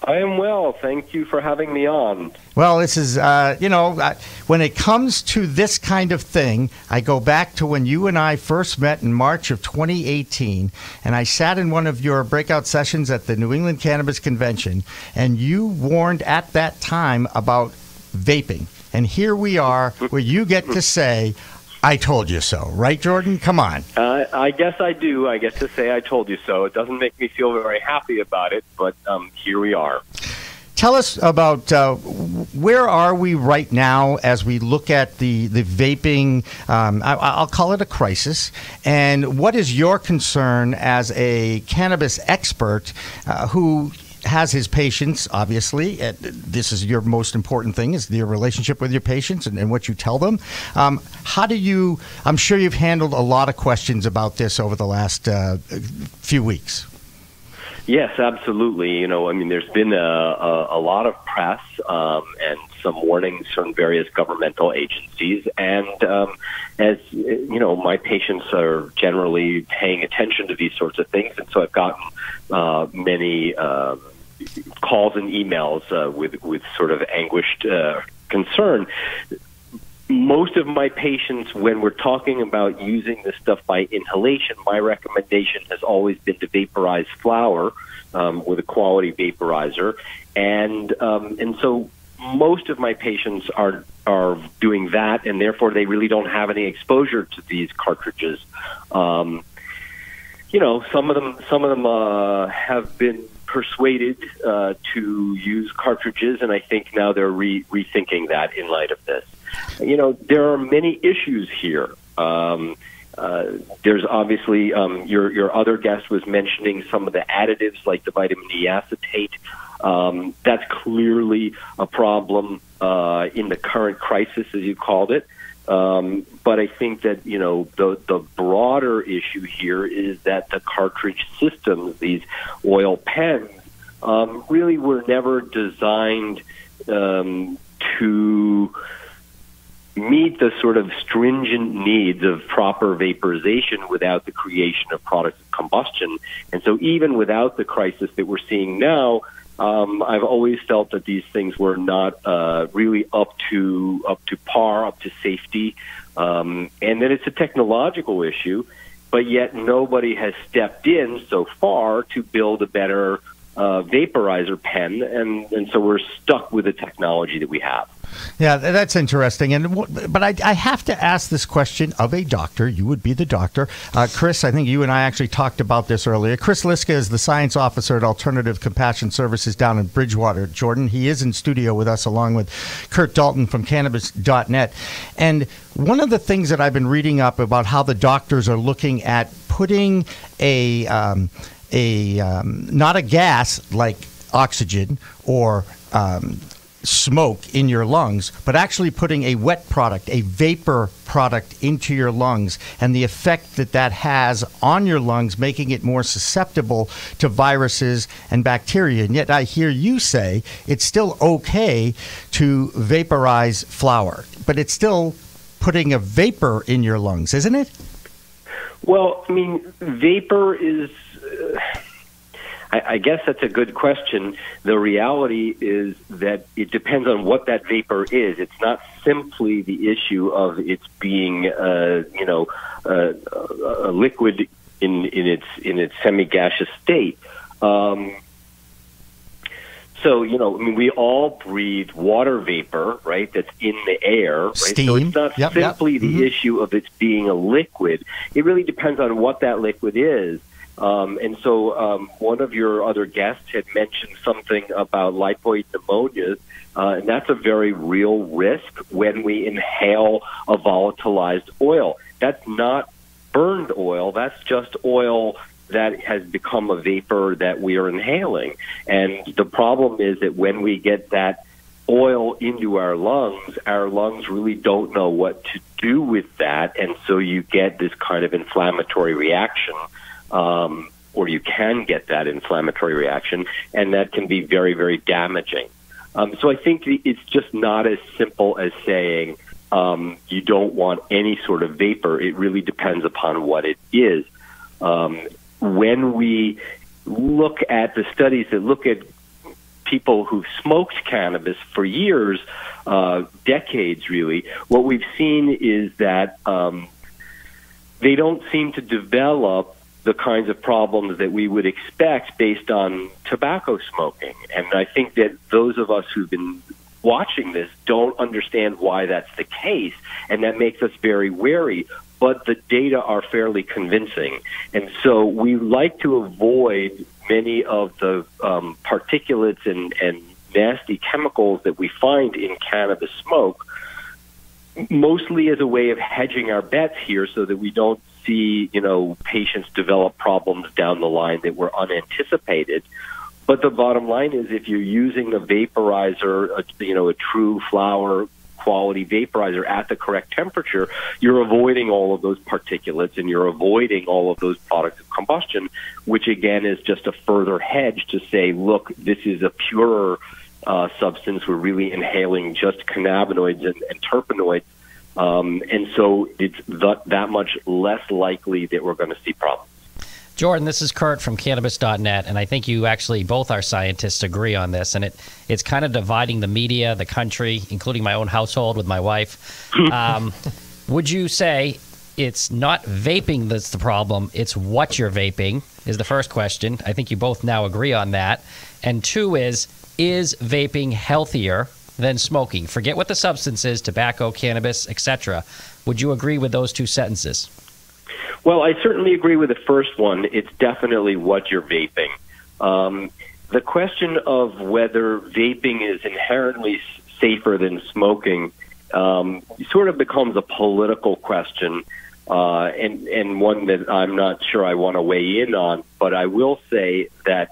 I am well. Thank you for having me on. Well, this is, when it comes to this kind of thing, I go back to when you and I first met in March of 2018, and I sat in one of your breakout sessions at the New England Cannabis Convention, and you warned at that time about vaping. And here we are, where you get to say, I told you so. Right, Jordan? Come on. I guess I do. I get to say I told you so. It doesn't make me feel very happy about it, but here we are. Tell us about where are we right now as we look at the vaping, I'll call it a crisis, and what is your concern as a cannabis expert who has his patients, obviously. This is your most important thing, is your relationship with your patients and what you tell them. How do you, I'm sure you've handled a lot of questions about this over the last few weeks. Yes, absolutely. There's been a lot of press and some warnings from various governmental agencies. And as my patients are generally paying attention to these sorts of things. And so I've gotten many calls and emails with sort of anguished concern. Most of my patients, when we're talking about using this stuff by inhalation, my recommendation has always been to vaporize flower with a quality vaporizer, and so most of my patients are doing that, and therefore they really don't have any exposure to these cartridges. Some of them have been persuaded to use cartridges, and I think now they're rethinking that in light of this. There are many issues here. There's obviously your other guest was mentioning some of the additives like the vitamin E acetate. That's clearly a problem in the current crisis, as you called it. But I think that the broader issue here is that the cartridge systems, these oil pens, really were never designed to meet the sort of stringent needs of proper vaporization without the creation of products of combustion. And so even without the crisis that we're seeing now, I've always felt that these things were not really up to par, up to safety. and that it's a technological issue, but yet nobody has stepped in so far to build a better vaporizer pen, and so we're stuck with the technology that we have. Yeah, that's interesting. But I have to ask this question of a doctor. You would be the doctor. Chris, I think you and I actually talked about this earlier. Chris Liska is the science officer at Alternative Compassion Services down in Bridgewater, Jordan. He is in studio with us along with Curt Dalton from Cannabis.net. And one of the things that I've been reading up about how the doctors are looking at putting not a gas like oxygen or smoke in your lungs, but actually putting a wet product, a vapor product into your lungs, and the effect that that has on your lungs, making it more susceptible to viruses and bacteria. And yet I hear you say it's still okay to vaporize flower, but it's still putting a vapor in your lungs, isn't it? Well, I mean, vapor is... I guess that's a good question. The reality is that it depends on what that vapor is. It's not simply the issue of its being, a liquid in its semi-gaseous state. So, we all breathe water vapor, right? That's in the air, right? Steam. So it's not simply the issue of its being a liquid. It really depends on what that liquid is. And so one of your other guests had mentioned something about lipoid pneumonias, and that's a very real risk when we inhale a volatilized oil. That's not burned oil. That's just oil that has become a vapor that we are inhaling. And the problem is that when we get that oil into our lungs really don't know what to do with that, and so you get this kind of inflammatory reaction. Or you can get that inflammatory reaction, and that can be very, very damaging. So I think it's just not as simple as saying you don't want any sort of vapor. It really depends upon what it is. When we look at the studies that look at people who've smoked cannabis for years, decades really, what we've seen is that they don't seem to develop the kinds of problems that we would expect based on tobacco smoking. And I think that those of us who've been watching this don't understand why that's the case, and that makes us very wary. But the data are fairly convincing. And so we like to avoid many of the particulates and nasty chemicals that we find in cannabis smoke, mostly as a way of hedging our bets here so that we don't see, patients develop problems down the line that were unanticipated. But the bottom line is if you're using a vaporizer, a true flower quality vaporizer at the correct temperature, you're avoiding all of those particulates and you're avoiding all of those products of combustion, which again is just a further hedge to say, look, this is a purer substance. We're really inhaling just cannabinoids and terpenoids. And so it's that much less likely that we're going to see problems. Jordan, this is Curt from Cannabis.net, and I think you actually, both our scientists, agree on this, and it's kind of dividing the media, the country, including my own household with my wife. Would you say it's not vaping that's the problem, it's what you're vaping, is the first question. I think you both now agree on that. And two is vaping healthier than smoking? Forget what the substance is, tobacco, cannabis, etc. Would you agree with those two sentences? Well, I certainly agree with the first one. It's definitely what you're vaping. The question of whether vaping is inherently safer than smoking sort of becomes a political question, and one that I'm not sure I want to weigh in on. But I will say that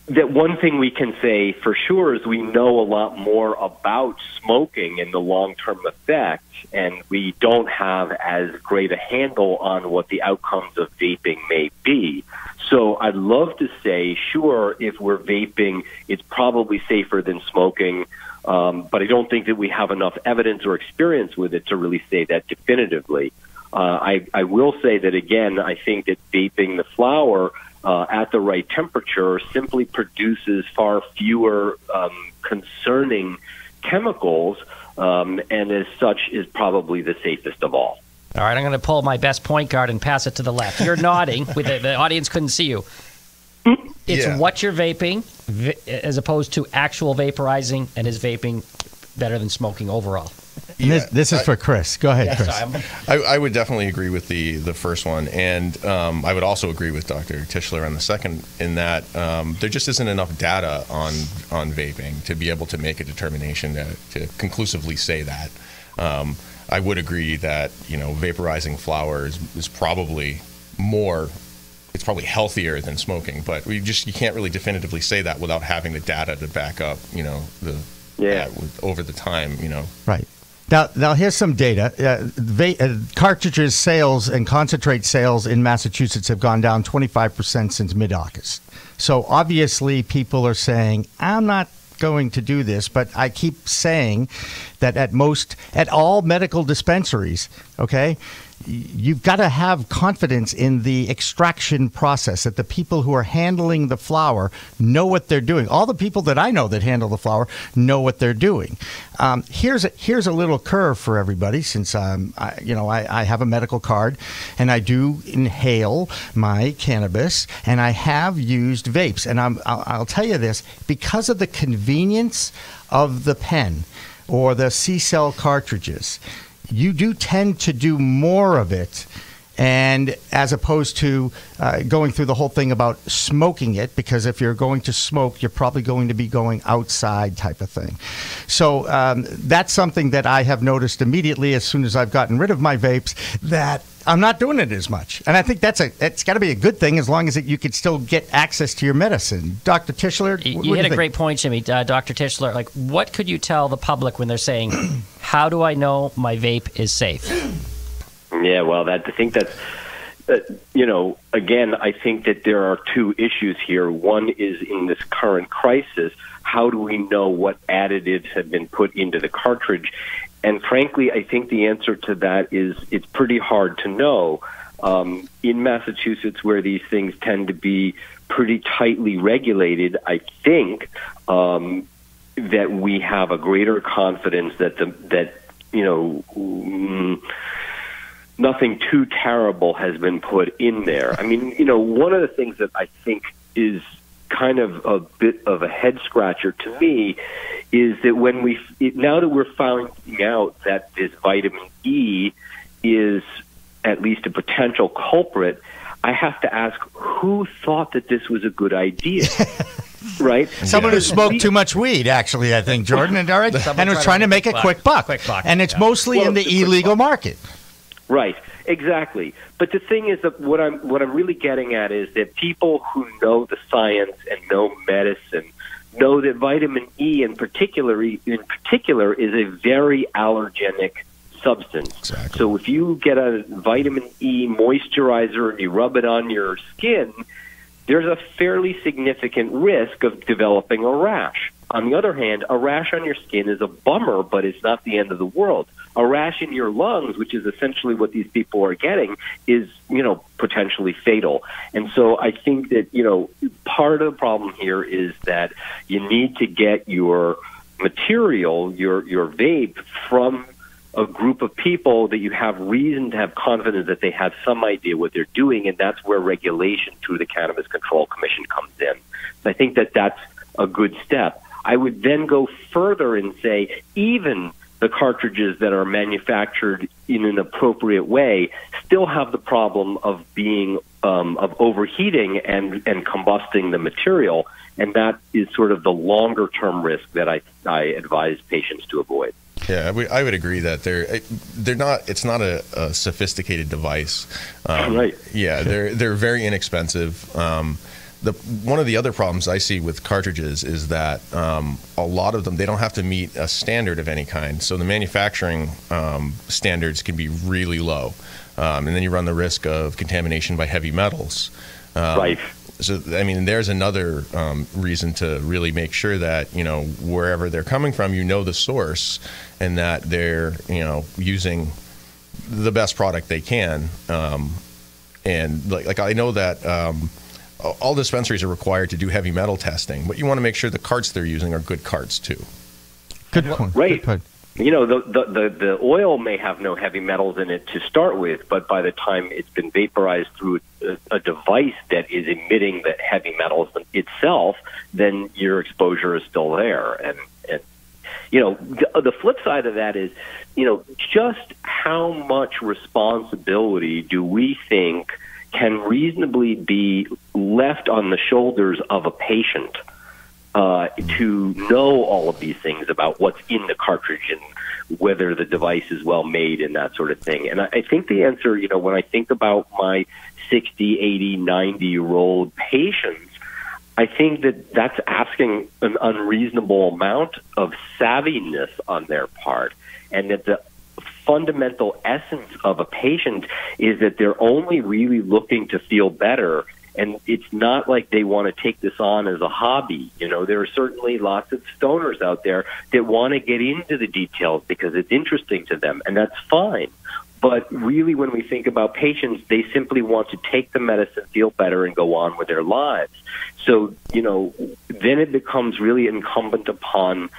that one thing we can say for sure is we know a lot more about smoking and the long-term effect, and we don't have as great a handle on what the outcomes of vaping may be. So I'd love to say, sure, if we're vaping, it's probably safer than smoking, but I don't think that we have enough evidence or experience with it to really say that definitively. I will say that, again, I think that vaping the flower at the right temperature simply produces far fewer concerning chemicals and as such is probably the safest of all. All right, I'm going to pull my best point guard and pass it to the left. You're nodding. The audience couldn't see you. It's what you're vaping as opposed to actual vaporizing, and is vaping better than smoking overall? Yeah, this is for Chris. Go ahead, Chris. I would definitely agree with the first one, and I would also agree with Dr. Tischler on the second, in that there just isn't enough data on vaping to be able to make a determination to conclusively say that. I would agree that vaporizing flower is probably more. It's probably healthier than smoking, but you can't really definitively say that without having the data to back up over the time. Right. Now here's some data. Cartridges sales and concentrate sales in Massachusetts have gone down 25% since mid-August. So obviously people are saying, I'm not going to do this, but I keep saying that at all medical dispensaries, okay, you've got to have confidence in the extraction process, that the people who are handling the flower know what they're doing. All the people that I know that handle the flower know what they're doing. Here's a little curve for everybody, since I have a medical card and I do inhale my cannabis, and I have used vapes, and I'll tell you this, because of the convenience of the pen or the C-cell cartridges, you do tend to do more of it, and as opposed to going through the whole thing about smoking it, because if you're going to smoke, you're probably going to be going outside type of thing. So that's something that I have noticed immediately as soon as I've gotten rid of my vapes, that I'm not doing it as much. And I think it's got to be a good thing, as long as you could still get access to your medicine. Dr. Tischler? You hit a great point, Jimmy. Dr. Tischler, what could you tell the public when they're saying, how do I know my vape is safe? Yeah, well, I think that's, again, I think that there are two issues here. One is, in this current crisis, how do we know what additives have been put into the cartridge? And frankly, I think the answer to that is it's pretty hard to know. In Massachusetts, where these things tend to be pretty tightly regulated, I think that we have a greater confidence that nothing too terrible has been put in there. I mean, one of the things that I think is kind of a bit of a head scratcher to me is that now that we're finding out that this vitamin E is at least a potential culprit, I have to ask, who thought that this was a good idea? Right? Someone who smoked too much weed, actually, I think, Jordan, and was trying to make a quick buck. And it's mostly in the illegal market. Right, exactly. But the thing is that what I'm really getting at is that people who know the science and know medicine know that vitamin E in particular is a very allergenic substance. Exactly. So if you get a vitamin E moisturizer and you rub it on your skin, there's a fairly significant risk of developing a rash. On the other hand, a rash on your skin is a bummer, but it's not the end of the world. A rash in your lungs, which is essentially what these people are getting, is, potentially fatal. And so I think that, part of the problem here is that you need to get your material, your vape, from a group of people that you have reason to have confidence that they have some idea what they're doing, and that's where regulation through the Cannabis Control Commission comes in. So I think that that's a good step. I would then go further and say even the cartridges that are manufactured in an appropriate way still have the problem of being of overheating and combusting the material, and that is sort of the longer term risk that I advise patients to avoid. Yeah, I would agree that they're not. It's not a sophisticated device. Right. Yeah, they're very inexpensive. One of the other problems I see with cartridges is that a lot of them, they don't have to meet a standard of any kind. So the manufacturing standards can be really low. And then you run the risk of contamination by heavy metals. Right. So, I mean, there's another reason to really make sure that, wherever they're coming from, the source, and that they're, using the best product they can. And like I know that all dispensaries are required to do heavy metal testing, but you want to make sure the carts they're using are good carts too. Good point. Right. Good point. the oil may have no heavy metals in it to start with, but by the time it's been vaporized through a device that is emitting the heavy metals itself, then your exposure is still there. And the flip side of that is, just how much responsibility do we think can reasonably be left on the shoulders of a patient to know all of these things about what's in the cartridge and whether the device is well made and that sort of thing. And I think the answer, when I think about my 60, 80, 90-year-old patients, I think that that's asking an unreasonable amount of savviness on their part, and that the fundamental essence of a patient is that they're only really looking to feel better. And it's not like they want to take this on as a hobby. There are certainly lots of stoners out there that want to get into the details because it's interesting to them, and that's fine. But really, when we think about patients, they simply want to take the medicine, feel better, and go on with their lives. So, then it becomes really incumbent upon,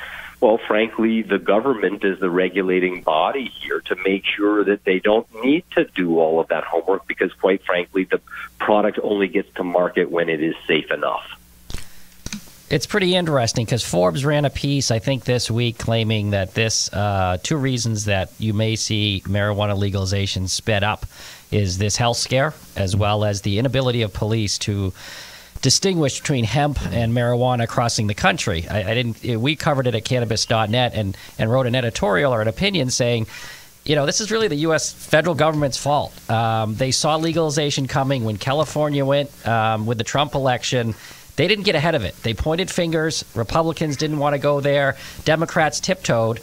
well, frankly, the government as the regulating body here to make sure that they don't need to do all of that homework because, quite frankly, the product only gets to market when it is safe enough. It's pretty interesting because Forbes ran a piece, I think, this week claiming that this two reasons that you may see marijuana legalization sped up is this health scare, as well as the inability of police to distinguish between hemp and marijuana crossing the country. We covered it at cannabis.net and wrote an editorial or an opinion saying, this is really the U.S. federal government's fault. They saw legalization coming when California went with the Trump election. They didn't get ahead of it. They pointed fingers. Republicans didn't want to go there. Democrats tiptoed.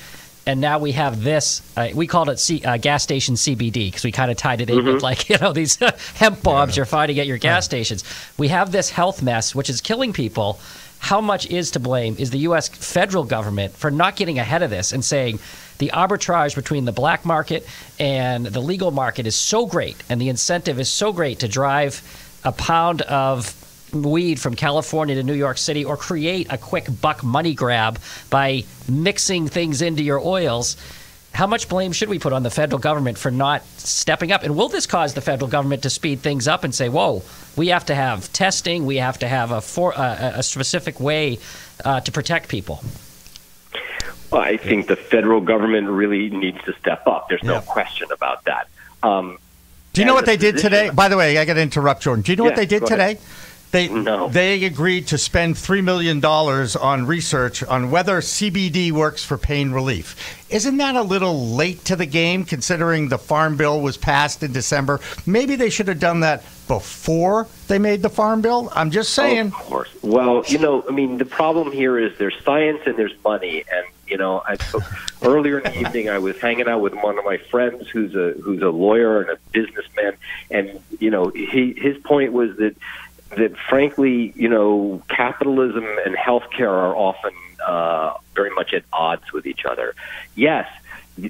And now we have this. We called it gas station CBD because we kind of tied it in with these hemp bombs you're finding at your gas stations. We have this health mess, which is killing people. How much is to blame is the U.S. federal government for not getting ahead of this and saying the arbitrage between the black market and the legal market is so great and the incentive is so great to drive a pound of weed from California to New York City or create a quick buck money grab by mixing things into your oils. How much blame should we put on the federal government for not stepping up? And will this cause the federal government to speed things up and say, whoa, we have to have testing, we have to have a specific way to protect people? Well, I think the federal government really needs to step up. There's no question about that. Do you know what they did today? By the way, I got to interrupt, Jordan. Do you know what they did today? They agreed to spend $3 million on research on whether CBD works for pain relief. Isn't that a little late to the game, considering the Farm Bill was passed in December? Maybe they should have done that before they made the Farm Bill. I'm just saying. Of course. Well, the problem here is there's science and there's money. And, earlier in the evening, I was hanging out with one of my friends who's a lawyer and a businessman. And, his point was that frankly, capitalism and healthcare are often very much at odds with each other. Yes,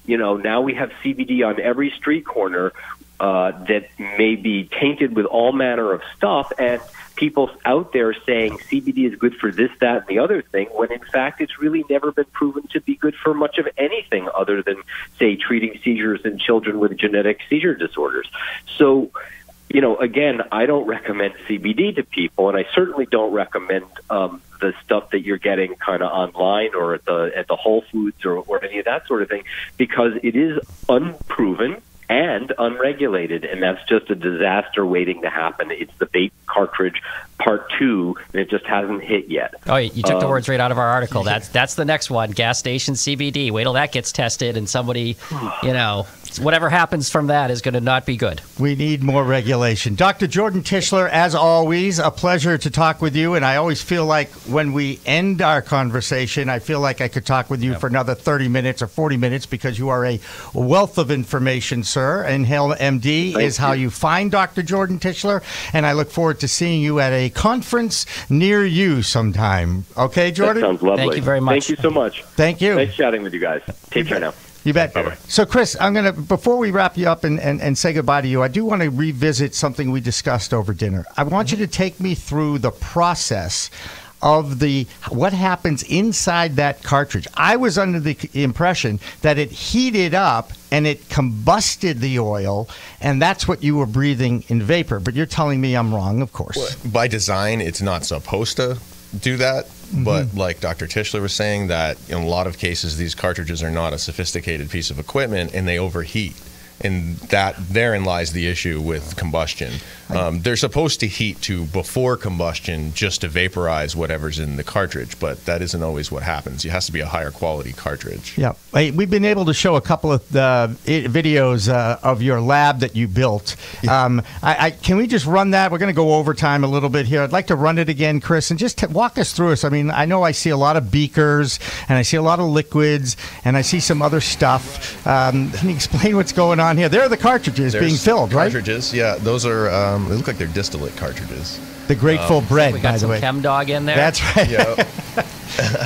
now we have CBD on every street corner that may be tainted with all manner of stuff, and people out there saying CBD is good for this, that, and the other thing, when in fact it's really never been proven to be good for much of anything other than, say, treating seizures in children with genetic seizure disorders. So, again, I don't recommend CBD to people, and I certainly don't recommend the stuff that you're getting kind of online or at the Whole Foods or any of that sort of thing, because it is unproven and unregulated, and that's just a disaster waiting to happen. It's the vape cartridge part 2, and it just hasn't hit yet. Oh, you took the words right out of our article. That's the next one, gas station CBD. Wait till that gets tested, and somebody, whatever happens from that is going to not be good. We need more regulation. Dr. Jordan Tischler, as always, a pleasure to talk with you, and I always feel like when we end our conversation, I feel like I could talk with you for another 30 minutes or 40 minutes because you are a wealth of information, sir. Inhale MD is how you find Dr. Jordan Tischler, and I look forward to seeing you at a conference near you sometime. Okay, Jordan? That sounds lovely. Thank you very much. Thank you so much. Thank you. Nice chatting with you guys. Take care now. You bet. Bye-bye. So, Chris, before we wrap you up and say goodbye to you, I do want to revisit something we discussed over dinner. I want you to take me through the process of what happens inside that cartridge. I was under the impression that it heated up and it combusted the oil, and that's what you were breathing in vapor. But you're telling me I'm wrong, of course. Well, by design, it's not supposed to do that. But like Dr. Tischler was saying, that in a lot of cases, these cartridges are not a sophisticated piece of equipment, and they overheat. And therein lies the issue with combustion. They're supposed to heat to before combustion just to vaporize whatever's in the cartridge, but that isn't always what happens. It has to be a higher quality cartridge. Yeah, we've been able to show a couple of videos of your lab that you built. Can we just run that? We're going to go overtime a little bit here. I'd like to run it again, Chris, and just walk us through it. I mean, I know I see a lot of beakers, and I see a lot of liquids, and I see some other stuff. Can you explain what's going on here? There are the cartridges being filled, right? Cartridges, yeah. Those are, they look like they're distillate cartridges. The Grateful Bread, we got by the some way. Chem Dog in there. That's right. Yep.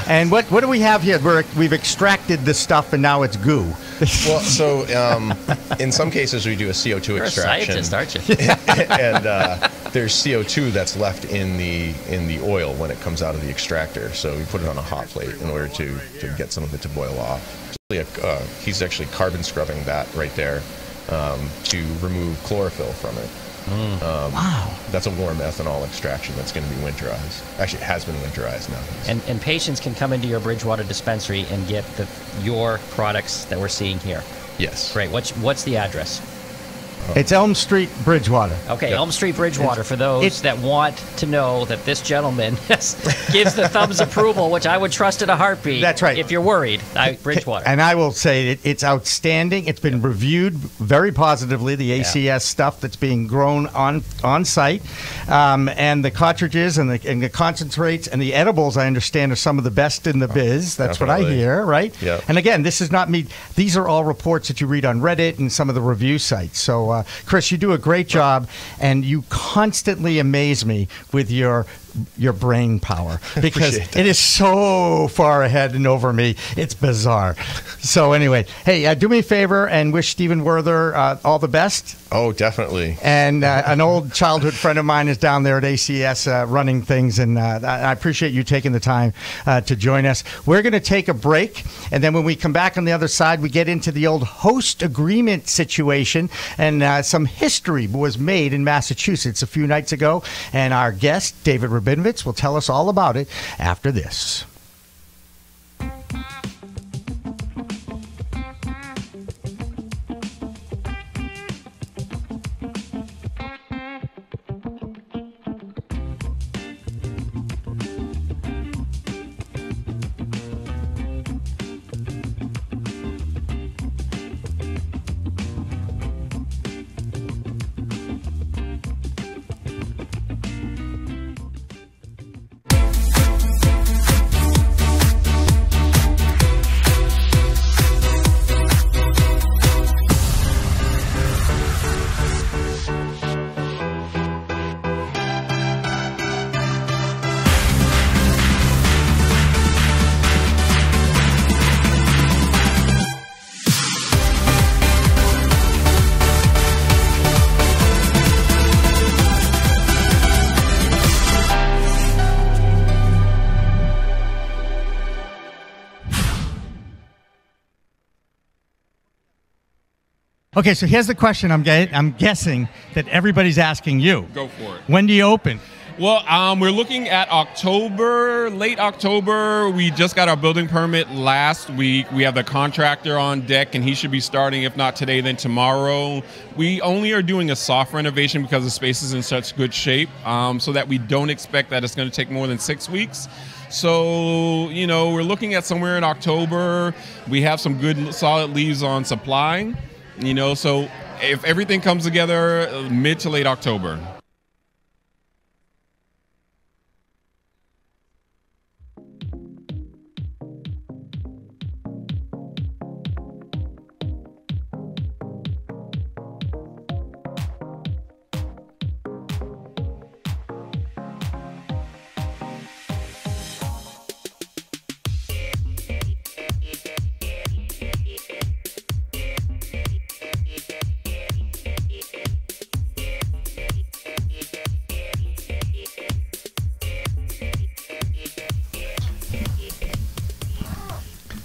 And what do we have here? We've extracted the stuff, and now it's goo. Well, so in some cases we do a CO2 You're extraction. a scientist, aren't you? And there's CO2 that's left in the oil when it comes out of the extractor. So we put it on a hot plate in order to get some of it to boil off. He's actually carbon scrubbing that right there to remove chlorophyll from it. Wow. That's a warm ethanol extraction that's going to be winterized. Actually, it has been winterized now. And patients can come into your Bridgewater dispensary and get your products that we're seeing here. Yes. Great. What's the address? It's Elm Street, Bridgewater. Okay, yep. Elm Street, Bridgewater, for those that want to know that this gentleman gives the thumbs approval, which I would trust in a heartbeat. That's right. If you're worried, Bridgewater. And I will say it's outstanding. It's been reviewed very positively, the ACS stuff that's being grown on site. And the cartridges and the concentrates and the edibles, I understand, are some of the best in the biz. That's definitely. what I hear, right? Yep. And again, this is not me. These are all reports that you read on Reddit and some of the review sites. So, Chris, you do a great job, and you constantly amaze me with your brain power, because it is so far ahead and over me. It's bizarre. So anyway, hey, do me a favor and wish Stephen Werther all the best. Oh, definitely. And an old childhood friend of mine is down there at ACS running things, and I appreciate you taking the time to join us. We're going to take a break, and then when we come back on the other side, we get into the old host agreement situation, and some history was made in Massachusetts a few nights ago, and our guest, David Rabinowitz, will tell us all about it after this. Okay, so here's the question I'm guessing that everybody's asking you. Go for it. When do you open? Well, we're looking at October, late October. We just got our building permit last week. We have the contractor on deck, and he should be starting, if not today, then tomorrow. We only are doing a soft renovation because the space is in such good shape, so that we don't expect that it's going to take more than 6 weeks. So, you know, we're looking at somewhere in October. We have some good solid leads on supply, you know, so if everything comes together, mid to late October.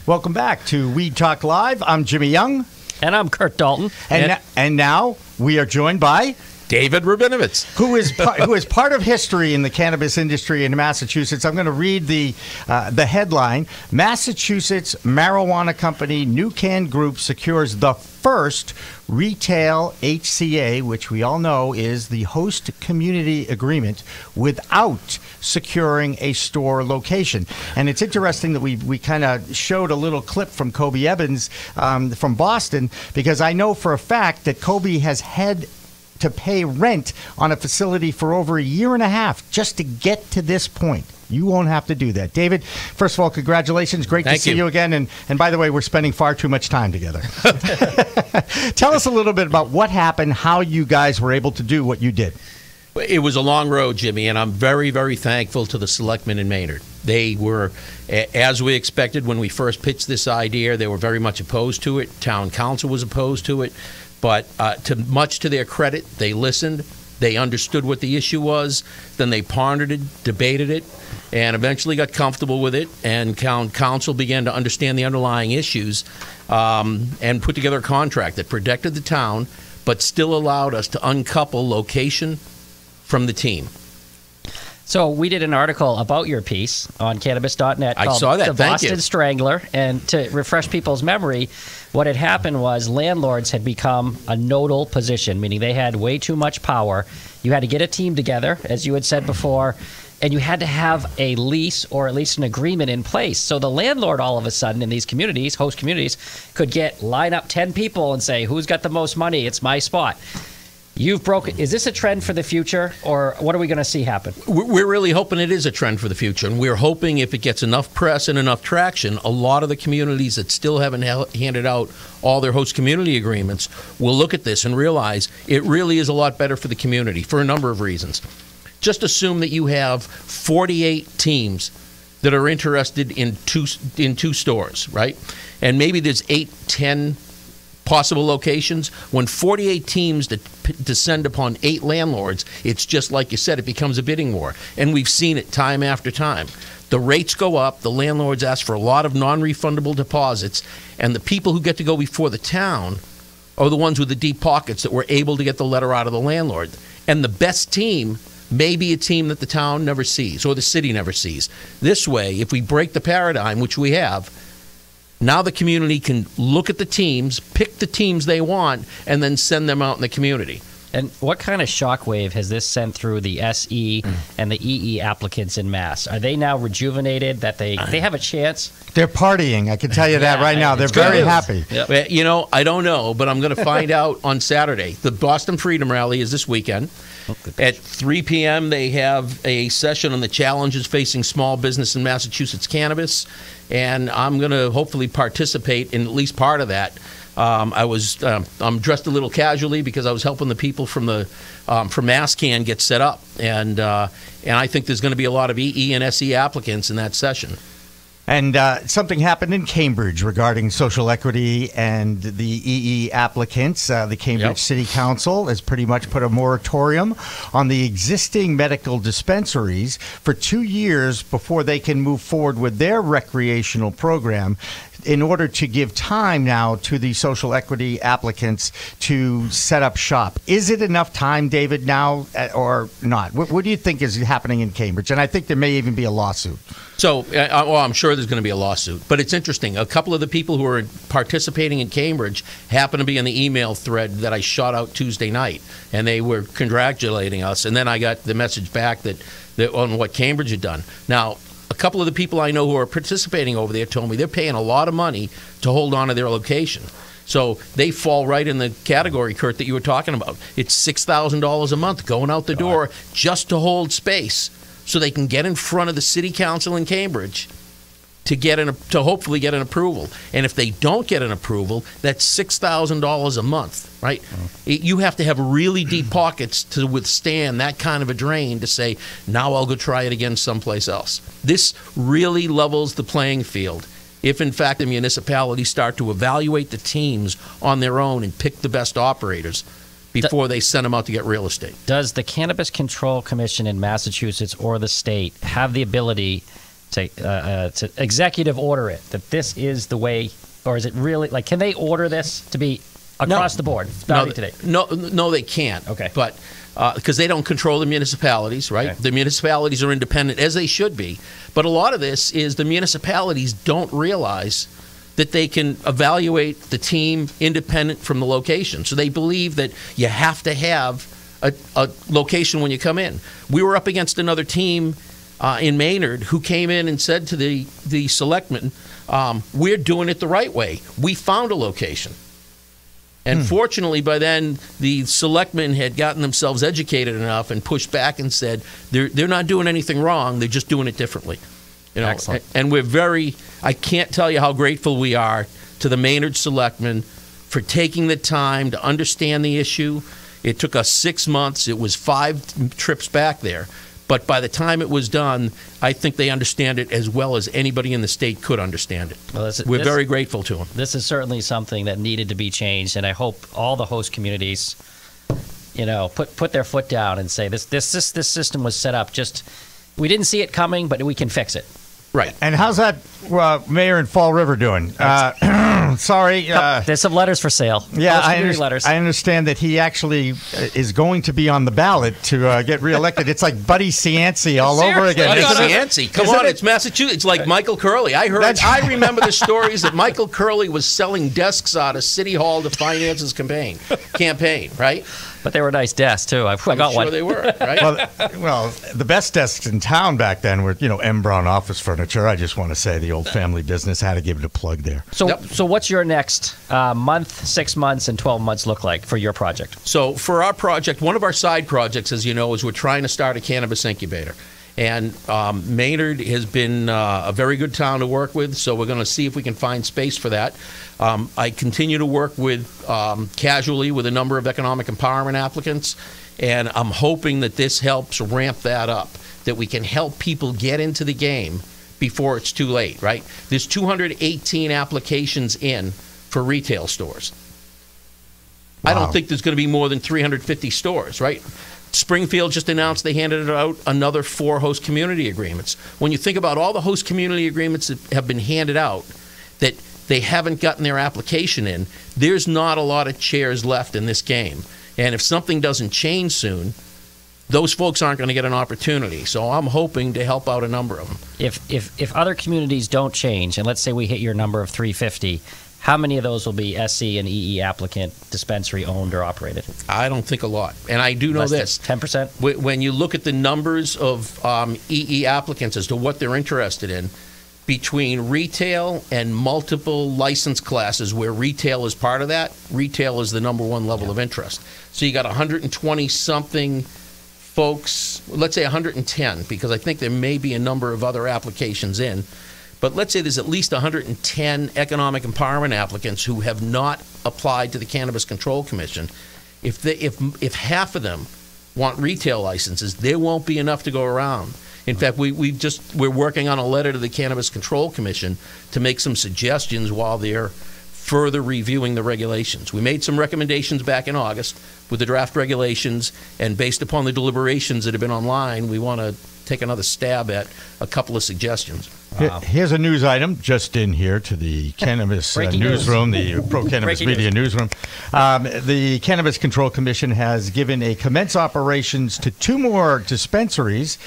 Welcome back to Weed Talk Live. I'm Jimmy Young. And I'm Curt Dalton. And now we are joined by David Rubinovitz, who is part of history in the cannabis industry in Massachusetts. I'm going to read the headline: Massachusetts Marijuana Company New Can Group secures the first retail HCA, which we all know is the host community agreement, without securing a store location. And it's interesting that we kind of showed a little clip from Kobe Evans from Boston, because I know for a fact that Kobe has had to pay rent on a facility for over a year and a half just to get to this point. You won't have to do that. David, first of all, congratulations. Great to see you again. And by the way, we're spending far too much time together. Tell us a little bit about what happened, how you guys were able to do what you did. It was a long road, Jimmy, and I'm very, very thankful to the selectmen in Maynard. They were, as we expected when we first pitched this idea, they were very much opposed to it. Town council was opposed to it. But much to their credit, they listened, they understood what the issue was, then they pondered it, debated it, and eventually got comfortable with it, and council began to understand the underlying issues and put together a contract that protected the town but still allowed us to uncouple location from the team. So we did an article about your piece on cannabis.net called I saw that. The Boston Strangler. And to refresh people's memory, what had happened was landlords had become a nodal position, meaning they had way too much power. You had to get a team together, as you had said before, and you had to have a lease or at least an agreement in place. So the landlord all of a sudden in these communities, host communities, could line up 10 people and say, who's got the most money? It's my spot. You've broken. Is this a trend for the future, or what are we going to see happen? We're really hoping it is a trend for the future, and we're hoping if it gets enough press and enough traction, a lot of the communities that still haven't handed out all their host community agreements will look at this and realize it really is a lot better for the community for a number of reasons. Just assume that you have 48 teams that are interested in two stores, right? And maybe there's 8, 10 possible locations. When 48 teams descend upon 8 landlords, it's just like you said, it becomes a bidding war. And we've seen it time after time. The rates go up, the landlords ask for a lot of non-refundable deposits, and the people who get to go before the town are the ones with the deep pockets that were able to get the letter out of the landlord. And the best team may be a team that the town never sees or the city never sees. This way, if we break the paradigm, which we have, now the community can look at the teams, pick the teams they want, and then send them out in the community. And what kind of shockwave has this sent through the SE and the EE applicants in Mass? Are they now rejuvenated that they have a chance? They're partying. I can tell you that right now. They're very happy. Yep. Well, you know, I don't know, but I'm going to find out on Saturday. The Boston Freedom Rally is this weekend. At 3 p.m., they have a session on the challenges facing small business in Massachusetts cannabis, and I'm going to hopefully participate in at least part of that. I'm dressed a little casually because I was helping the people from MassCan get set up, and I think there's going to be a lot of EE and SE applicants in that session. And something happened in Cambridge regarding social equity and the EE applicants. The Cambridge City Council has pretty much put a moratorium on the existing medical dispensaries for 2 years before they can move forward with their recreational program, in order to give time now to the social equity applicants to set up shop. Is it enough time, David, now or not? What do you think is happening in Cambridge? And I think there may even be a lawsuit. So, well, I'm sure there's going to be a lawsuit. But it's interesting. A couple of the people who are participating in Cambridge happen to be on the email thread that I shot out Tuesday night. And they were congratulating us. And then I got the message back that on what Cambridge had done. Now, a couple of the people I know who are participating over there told me they're paying a lot of money to hold on to their location. So they fall right in the category, Curt, that you were talking about. It's $6,000 a month going out the door just to hold space so they can get in front of the city council in Cambridge to hopefully get an approval. And if they don't get an approval, that's $6,000 a month, right? You have to have really deep pockets to withstand that kind of a drain to say, now I'll go try it again someplace else. This really levels the playing field. If, in fact, the municipalities start to evaluate the teams on their own and pick the best operators before they send them out to get real estate. Does the Cannabis Control Commission in Massachusetts or the state have the ability to executive order it that this is the way, or is it really like? Can they order this to be across the board starting today? No, they can't. Okay, but because they don't control the municipalities, right? Okay. The municipalities are independent, as they should be. But a lot of this is the municipalities don't realize that they can evaluate the team independent from the location. So they believe that you have to have a location when you come in. We were up against another team in Maynard who came in and said to the selectmen, we're doing it the right way. We found a location. And fortunately, by then, the selectmen had gotten themselves educated enough and pushed back and said, they're not doing anything wrong, they're just doing it differently. You know, excellent. And I can't tell you how grateful we are to the Maynard selectmen for taking the time to understand the issue. It took us 6 months. It was 5 trips back there. But by the time it was done, I think they understand it as well as anybody in the state could understand it. Well, we're very grateful to them. This is certainly something that needed to be changed, and I hope all the host communities, you know, put their foot down and say this system was set up we didn't see it coming, but we can fix it. Right. And how's that mayor in Fall River doing? Sorry. There's some letters for sale. Yeah, I understand that he actually is going to be on the ballot to get reelected. It's like Buddy Cianci all over again. Buddy Cianci. Come on, it's Massachusetts. It's like Michael Curley. I remember the stories that Michael Curley was selling desks out of City Hall to finance his campaign, right? But they were nice desks, too. I got one. Sure they were, right? Well, the best desks in town back then were, M. Brown office furniture. I just want to say the old family business. I had to give it a plug there. So what's your next month, 6 months, and 12 months look like for your project? So for our project, one of our side projects, as you know, is we're trying to start a cannabis incubator. And Maynard has been a very good town to work with, so we're going to see if we can find space for that. I continue to work with casually with a number of economic empowerment applicants, and I'm hoping that this helps ramp that up, that we can help people get into the game before it's too late, right? There's 218 applications in for retail stores. Wow. I don't think there's going to be more than 350 stores, right? Springfield just announced they handed out another 4 host community agreements. When you think about all the host community agreements that have been handed out that they haven't gotten their application in, there's not a lot of chairs left in this game. And if something doesn't change soon, those folks aren't going to get an opportunity. So I'm hoping to help out a number of them. If other communities don't change, and let's say we hit your number of 350, how many of those will be SC and EE applicant dispensary owned or operated? I don't think a lot. And I do know this. 10%? When you look at the numbers of EE applicants as to what they're interested in, between retail and multiple license classes where retail is part of that, retail is the number one level of interest. So you got 120-something folks, let's say 110, because I think there may be a number of other applications in. But let's say there's at least 110 economic empowerment applicants who have not applied to the Cannabis Control Commission. If half of them want retail licenses, there won't be enough to go around. In fact, we're working on a letter to the Cannabis Control Commission to make some suggestions while they're further reviewing the regulations. We made some recommendations back in August with the draft regulations, and based upon the deliberations that have been online, we want to take another stab at a couple of suggestions. Here's a news item just in here to the Cannabis Newsroom, the Pro Cannabis Media Newsroom. The Cannabis Control Commission has given a commence operations to 2 more dispensaries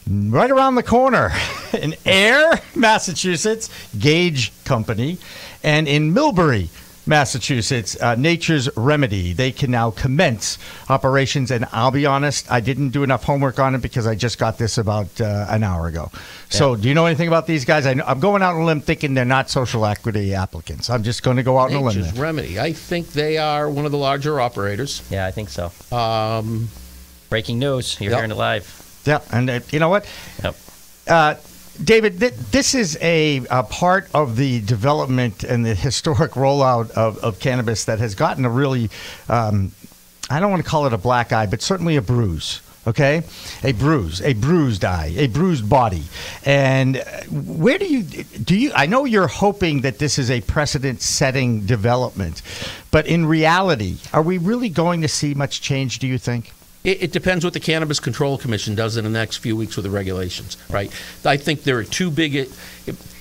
right around the corner in Ayer, Massachusetts, Gage Company, and in Millbury, Massachusetts, Nature's Remedy. They can now commence operations, and I'll be honest, I didn't do enough homework on it because I just got this about an hour ago. Yeah. So do you know anything about these guys? I'm going out on a limb thinking they're not social equity applicants. I'm just going to go out on a limb there. Nature's Remedy. I think they are one of the larger operators. Yeah, I think so. Breaking news. You're hearing it live. Yeah, and you know what? Yep. David, this is a part of the development and the historic rollout of cannabis that has gotten a really, I don't want to call it a black eye, but certainly a bruise. Okay, a bruised eye, a bruised body. And where do you? I know you're hoping that this is a precedent-setting development, but in reality, are we really going to see much change? Do you think? It depends what the Cannabis Control Commission does in the next few weeks with the regulations, right? I think there are two big.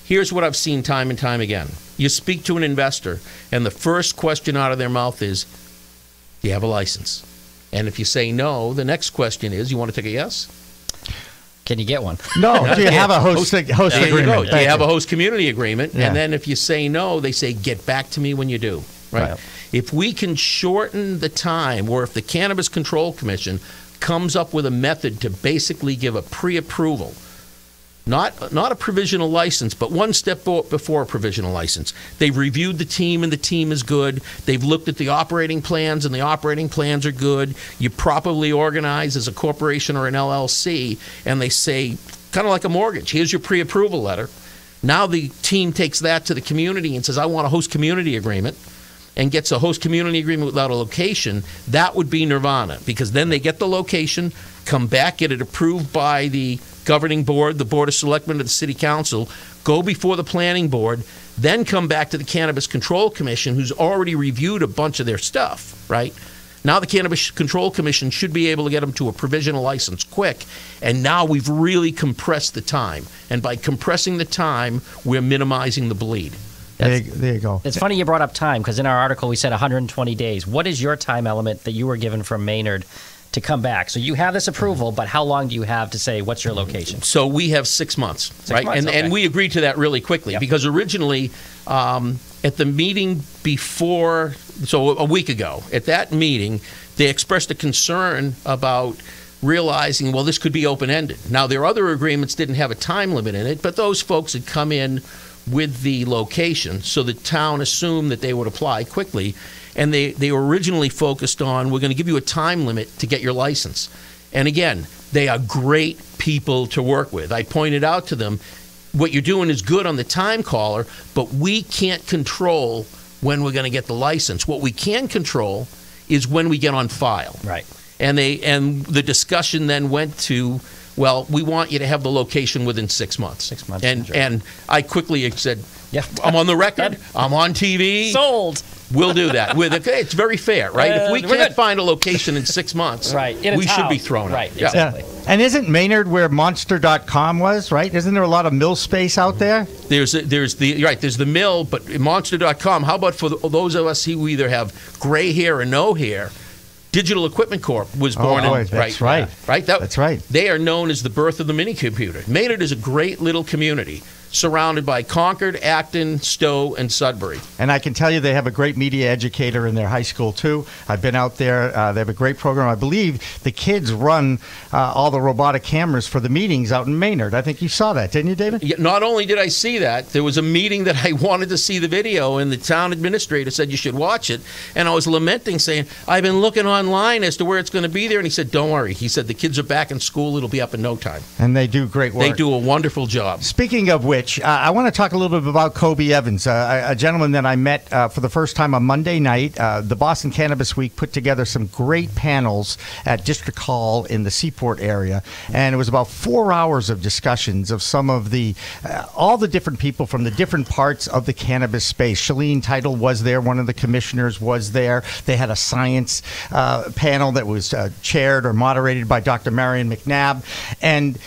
Here's what I've seen time and time again. You speak to an investor, and the first question out of their mouth is, do you have a license? And if you say no, the next question is, you want to take a yes? Can you get one? No. Do you have a host agreement? Do you have a host community agreement? Yeah. And then if you say no, they say, get back to me when you do. Right? If we can shorten the time, or if the Cannabis Control Commission comes up with a method to basically give a pre-approval, not a provisional license, but one step before a provisional license. They've reviewed the team, and the team is good. They've looked at the operating plans, and the operating plans are good. You properly organize as a corporation or an LLC, and they say, kind of like a mortgage, here's your pre-approval letter. Now the team takes that to the community and says, I want a host community agreement, and gets a host community agreement without a location. That would be nirvana, because then they get the location, come back, get it approved by the governing board, the Board of Selectmen of the City Council, go before the Planning Board, then come back to the Cannabis Control Commission, who's already reviewed a bunch of their stuff, right? Now the Cannabis Control Commission should be able to get them to a provisional license quick, and now we've really compressed the time. And by compressing the time, we're minimizing the bleed. There you go. It's funny you brought up time, because in our article we said 120 days. What is your time element that you were given from Maynard to come back? So you have this approval, but how long do you have to say what's your location? So we have 6 months, right? Months, and we agreed to that really quickly, because originally at the meeting before, so a week ago, at that meeting, they expressed a concern about realizing, well, this could be open-ended. Now, their other agreements didn't have a time limit in it, but those folks had come in with the location, so the town assumed that they would apply quickly. And they were originally focused on, we're going to give you a time limit to get your license. And again, they are great people to work with. I pointed out to them, what you're doing is good on the time caller, but we can't control when we're going to get the license. What we can control is when we get on file. Right. And the discussion then went to, well, we want you to have the location within 6 months. 6 months. And I quickly said, yeah, I'm on the record, I'm on TV. Sold. We'll do that. It's very fair, right? If we can't find a location in 6 months, we should be thrown out. Right, exactly. Yeah. And isn't Maynard where Monster.com was, right? Isn't there a lot of mill space out there? There's the mill, but Monster.com, how about for those of us who either have gray hair or no hair, Digital Equipment Corp was born that's right. That's right. They are known as the birth of the mini computer. Maynard is a great little community surrounded by Concord, Acton, Stowe, and Sudbury. And I can tell you they have a great media educator in their high school, too. I've been out there. They have a great program. I believe the kids run all the robotic cameras for the meetings out in Maynard. I think you saw that, didn't you, David? Yeah, not only did I see that, there was a meeting that I wanted to see the video, and the town administrator said you should watch it. And I was lamenting, saying, I've been looking online as to where it's going to be there. And he said, don't worry. He said, the kids are back in school. It'll be up in no time. And they do great work. They do a wonderful job. Speaking of which, I want to talk a little bit about Kobe Evans, a gentleman that I met for the first time on Monday night. The Boston Cannabis Week put together some great panels at District Hall in the Seaport area, and it was about 4 hours of discussions of some of the all the different people from the different parts of the cannabis space. Shalene Title was there. One of the commissioners was there. They had a science panel that was chaired or moderated by Dr. Marion McNabb, and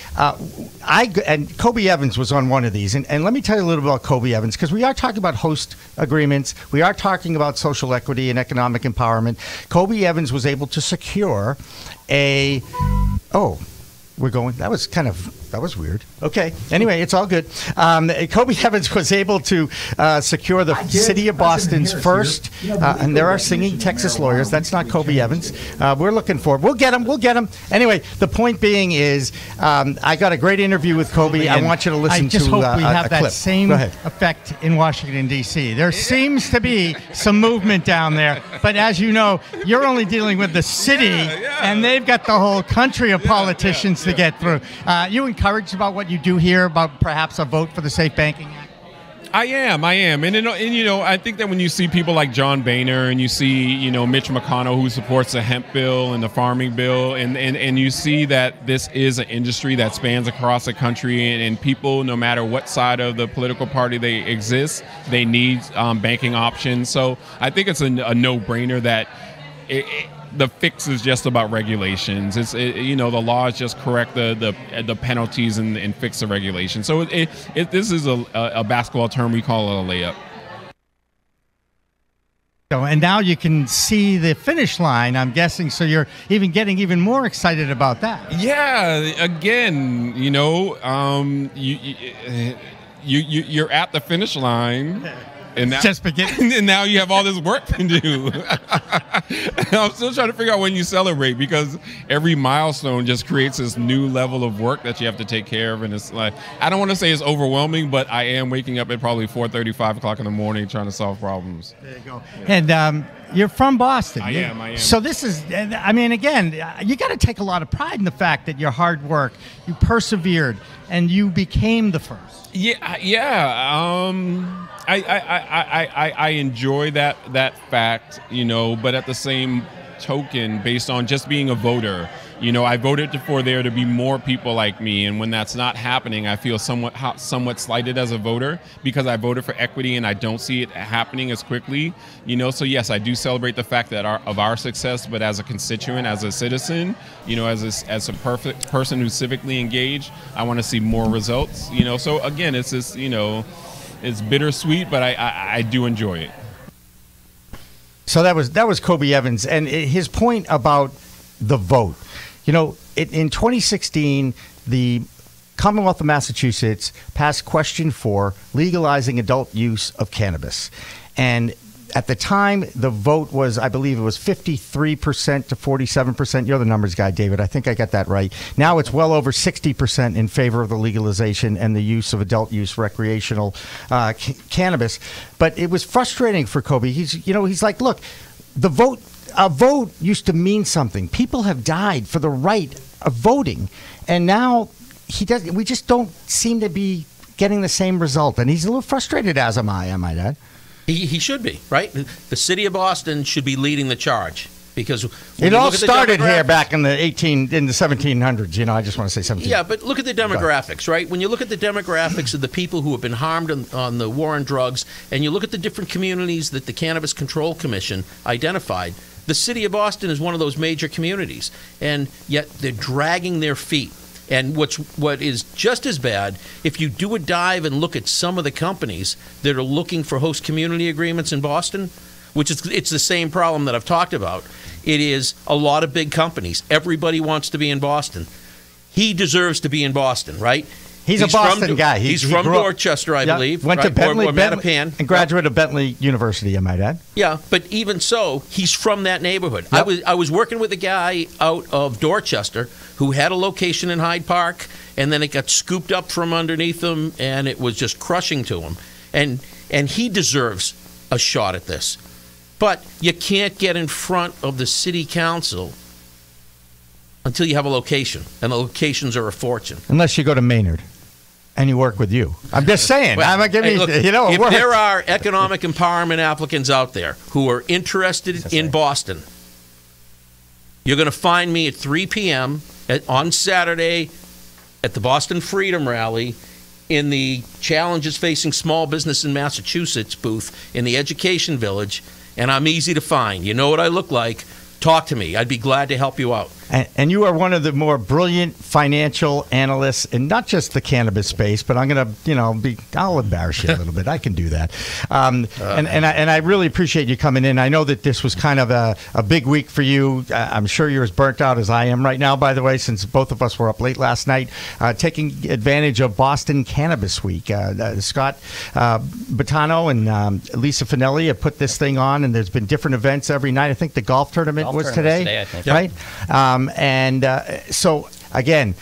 Kobe Evans was on one of these. And let me tell you a little bit about Kobe Evans, because we are talking about host agreements. We are talking about social equity and economic empowerment. Kobe Evans was able to secure that was weird. Okay. Anyway, it's all good. Kobe Evans was able to secure the City of Boston's first, and there are singing Texas lawyers. That's not Kobe Evans. We're looking for him. We'll get him. Anyway, the point being is I got a great interview with Kobe. I want you to listen to a clip. I just hope we have that same effect in Washington, D.C. There seems to be some movement down there, but as you know, you're only dealing with the city, and they've got the whole country of politicians to get through. You encouraged about what you do here about perhaps a vote for the Safe Banking Act? I am, and I think that when you see people like John Boehner and you see Mitch McConnell, who supports the hemp bill and the farming bill, and you see that this is an industry that spans across the country, and people, no matter what side of the political party they exist, they need banking options. So I think it's a no-brainer that the fix is just about regulations. The law is just correct the penalties and fix the regulations. So this is a basketball term, we call it a layup. And now you can see the finish line, I'm guessing, so you're getting even more excited about that. Yeah, again, you're at the finish line. And now, just beginning. And now you have all this work to do. I'm still trying to figure out when you celebrate, because every milestone just creates this new level of work that you have to take care of. And it's like, I don't want to say it's overwhelming, but I am waking up at probably 4:30, 5 o'clock in the morning trying to solve problems. There you go. And you're from Boston. I am. So this is, I mean, again, you got to take a lot of pride in the fact that your hard work, you persevered, and you became the first. Yeah. I enjoy that fact, but at the same token, based on just being a voter, I voted for there to be more people like me, and when that's not happening, I feel somewhat slighted as a voter, because I voted for equity and I don't see it happening as quickly, So yes, I do celebrate the fact that of our success, but as a constituent, as a citizen, as a perfect person who's civically engaged, I want to see more results, So again, it's this, it's bittersweet, but I do enjoy it. So that was Kobe Evans, and his point about the vote. In 2016, the Commonwealth of Massachusetts passed Question 4, legalizing adult use of cannabis. And at the time, the vote was, I believe it was 53% to 47%. You're the numbers guy, David. I think I got that right. Now it's well over 60% in favor of the legalization and the use of adult use recreational cannabis. But it was frustrating for Kobe. He's like, look, a vote used to mean something. People have died for the right of voting, and now we just don't seem to be getting the same result. And he's a little frustrated, as am I might add. He should be, right? The city of Boston should be leading the charge, because it all started here back in the 1700s. I just want to say something. Yeah, but look at the demographics, right? When you look at the demographics of the people who have been harmed on the war on drugs, and you look at the different communities that the Cannabis Control Commission identified, the city of Boston is one of those major communities, and yet they're dragging their feet. And what is just as bad, if you do a dive and look at some of the companies that are looking for host community agreements in Boston, it's the same problem that I've talked about. It is a lot of big companies. Everybody wants to be in Boston. He deserves to be in Boston, right? He's a Boston guy. He's from Dorchester, I believe. Went to Bentley, or Mattapan. And graduated of Bentley University, I might add. Yeah, but even so, he's from that neighborhood. Yep. I was working with a guy out of Dorchester who had a location in Hyde Park, and then it got scooped up from underneath him, and it was just crushing to him. And he deserves a shot at this. But you can't get in front of the city council until you have a location, and the locations are a fortune. Unless you go to Maynard and you work with you. I'm just saying. Look, if there are economic empowerment applicants out there who are interested in Boston, you're going to find me at 3 p.m. on Saturday at the Boston Freedom Rally in the Challenges Facing Small Business in Massachusetts booth in the Education Village, and I'm easy to find. You know what I look like. Talk to me. I'd be glad to help you out. And you are one of the more brilliant financial analysts in not just the cannabis space, but I'm going to, I'll embarrass you a little bit. I can do that. And I really appreciate you coming in. I know that this was kind of a big week for you. I'm sure you're as burnt out as I am right now, by the way, since both of us were up late last night, taking advantage of Boston Cannabis Week. Scott Bottano and Lisa Finelli have put this thing on, and there's been different events every night. I think the golf tournament was today, I think. right? So again,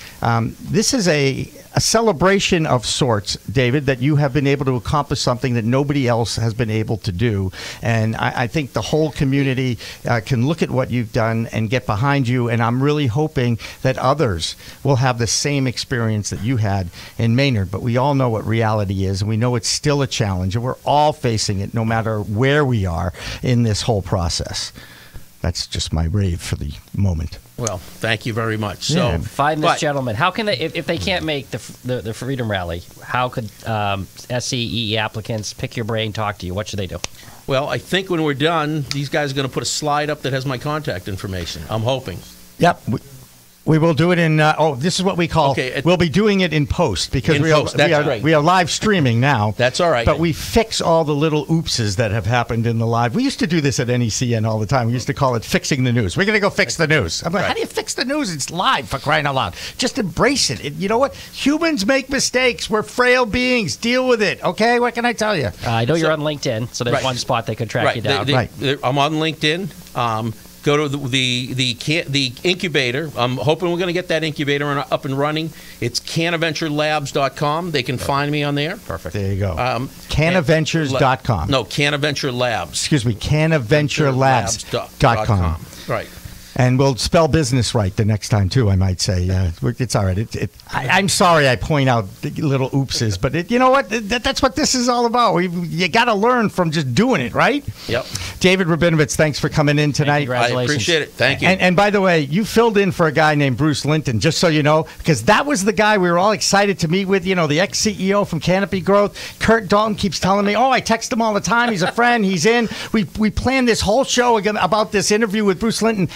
this is a celebration of sorts, David, that you have been able to accomplish something that nobody else has been able to do. And I think the whole community can look at what you've done and get behind you. And I'm really hoping that others will have the same experience that you had in Maynard. But we all know what reality is, and we know it's still a challenge, and we're all facing it no matter where we are in this whole process. That's just my rave for the moment. Well, thank you very much. Yeah. So, find this gentleman. How can they, if they can't make the Freedom Rally, how could SCEE applicants pick your brain, talk to you? What should they do? Well, I think when we're done, these guys are going to put a slide up that has my contact information. I'm hoping. Yep. We will do it in. This is what we call. We'll be doing it in post because we are live streaming now. That's all right. But we fix all the little oopses that have happened in the live. We used to do this at NECN all the time. We used to call it fixing the news. We're going to go fix the news. I'm like, how do you fix the news? It's live, for crying out loud. Just embrace it. You know what? Humans make mistakes. We're frail beings. Deal with it. Okay. What can I tell you? I know you're on LinkedIn, so there's one spot they could track you down. I'm on LinkedIn. Go to the incubator. I'm hoping we're going to get that incubator up and running. It's cannaventurelabs.com. They can find me on there. Perfect. There you go. Cannaventures.com. No, Cannaventure Labs. Excuse me, cannaventurelabs.com. Right. And we'll spell business right the next time, too, I might say. It's all right. I'm sorry I point out the little oopses, but you know what? That's what this is all about. You got to learn from just doing it, right? Yep. David Rabinovitz, thanks for coming in tonight. Congratulations. I appreciate it. Thank you. And by the way, you filled in for a guy named Bruce Linton, just so you know, because that was the guy we were all excited to meet with, the ex-CEO from Canopy Growth. Curt Dalton keeps telling me, I text him all the time. He's a friend. He's in. We planned this whole show about this interview with Bruce Linton.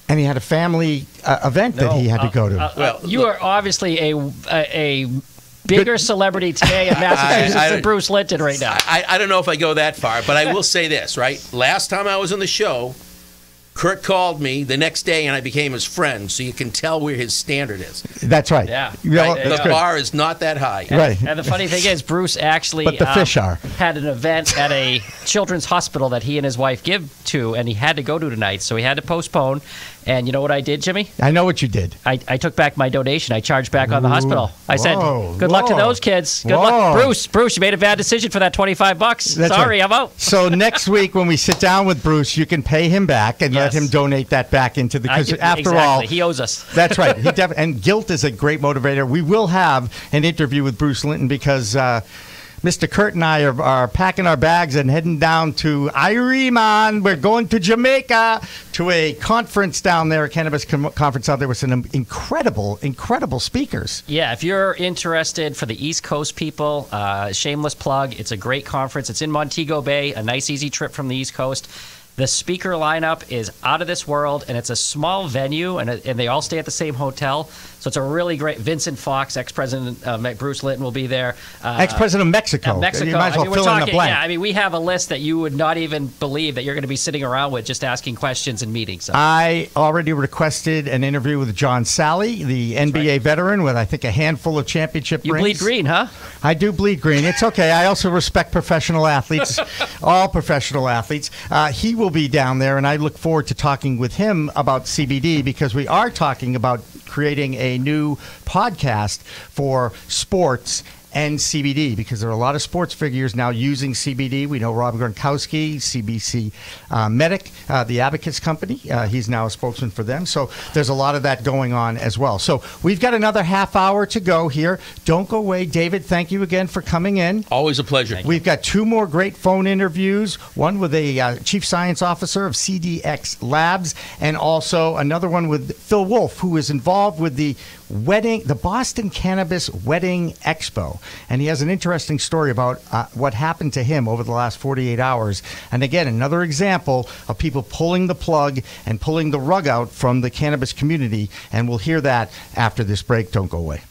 And he had a family event that he had to go to. You are obviously a bigger celebrity today in Massachusetts than Bruce Linton right now. I don't know if I go that far, but I will say this, right? Last time I was on the show, Curt called me the next day, and I became his friend, so you can tell where his standard is. That's right. Yeah. Right? The bar is not that high. Right. And the funny thing is, Bruce actually but the fish are. Had an event at a children's hospital that he and his wife give to, and he had to go to tonight, so he had to postpone. And you know what I did, Jimmy? I know what you did. I took back my donation. I charged back on the hospital. I said, good luck to those kids. Good luck. Bruce, you made a bad decision for that $25. That's Sorry, right. I'm out. So next week when we sit down with Bruce, you can pay him back and let him donate that back into the, because after all, he owes us. That's right. And guilt is a great motivator. We will have an interview with Bruce Linton because Mr. Curt and I are packing our bags and heading down to Iriman. We're going to Jamaica to a conference down there, a cannabis conference out there with some incredible speakers. Yeah, if you're interested for the East Coast people, shameless plug, it's a great conference. It's in Montego Bay, a nice, easy trip from the East Coast. The speaker lineup is out of this world, and it's a small venue, and they all stay at the same hotel. So it's a really great. Vincent Fox, ex-president Bruce Linton will be there. Ex-president of Mexico. Mexico. You might as well fill in the blank. Yeah, we have a list that you would not even believe that you're going to be sitting around with, just asking questions and meetings. So. I already requested an interview with John Sally, the NBA veteran with, I think, a handful of championship rings. You bleed green, huh? I do bleed green. It's okay. I also respect professional athletes, all professional athletes. He will be down there, and I look forward to talking with him about CBD because we are talking about creating a new podcast for sports and CBD because there are a lot of sports figures now using CBD. We know Rob Gronkowski, CBC Medic, the Abacus Company. He's now a spokesman for them. So there's a lot of that going on as well. So we've got another half hour to go here. Don't go away. David, thank you again for coming in. Always a pleasure. We've got two more great phone interviews, one with a chief science officer of CDX Labs and also another one with Phil Wolf, who is involved with the Boston Cannabis Wedding Expo. And he has an interesting story about what happened to him over the last 48 hours. And again, another example of people pulling the plug and pulling the rug out from the cannabis community. And we'll hear that after this break. Don't go away.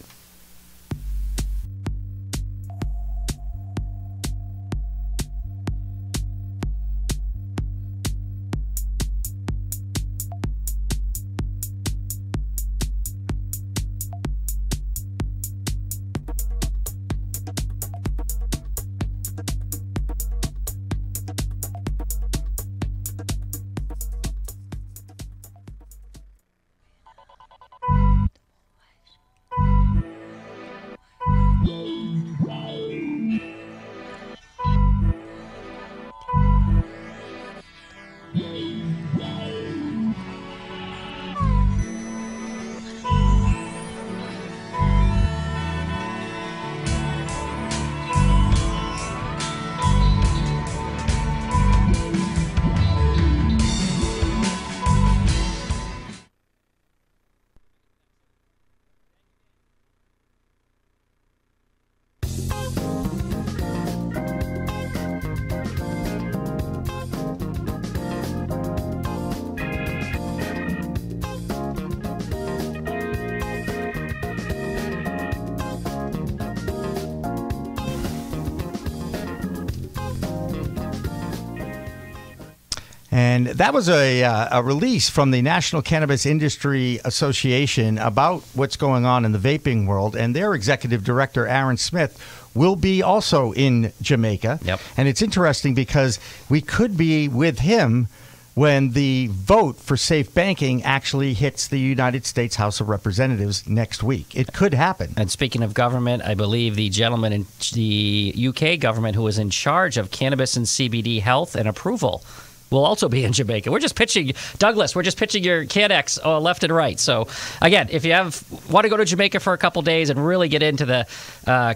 And that was a release from the National Cannabis Industry Association about what's going on in the vaping world. And their executive director, Aaron Smith, will be also in Jamaica. Yep. And it's interesting because we could be with him when the vote for safe banking actually hits the United States House of Representatives next week. It could happen. And speaking of government, I believe the gentleman in the UK government who is in charge of cannabis and CBD health and approval will also be in Jamaica. We're just pitching, Douglas, we're just pitching your CanX left and right. So, again, if you want to go to Jamaica for a couple days and really get into the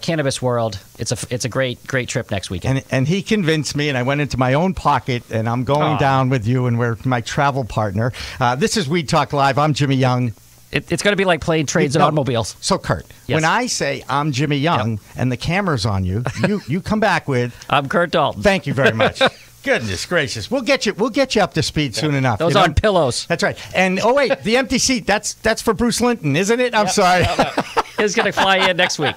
cannabis world, it's a great trip next weekend. And he convinced me, and I went into my own pocket, and I'm going down with you, and we're my travel partner. This is Weed Talk Live. I'm Jimmy Young. It's going to be like plane, trains, and automobiles. So, Curt, yes. when I say I'm Jimmy Young and the camera's on you, you come back with I'm Curt Dalton. Thank you very much. Goodness gracious, we'll get you up to speed soon enough. Those on pillows. That's right. And oh wait, the empty seat. That's for Bruce Linton, isn't it? I'm sorry. He's going to fly in next week.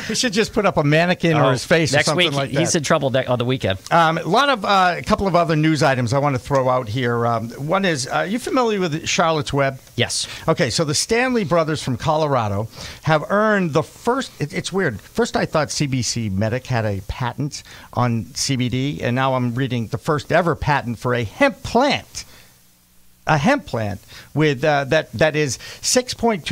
We should just put up a mannequin or his face next or something week, like that. He's in trouble on the weekend. A couple of other news items I want to throw out here. One is, are you familiar with Charlotte's Web? Yes. Okay, so the Stanley brothers from Colorado have earned the first, it's weird. First I thought CBC Medic had a patent on CBD, and now I'm reading the first ever patent for a hemp plant. A hemp plant with that is 6.24%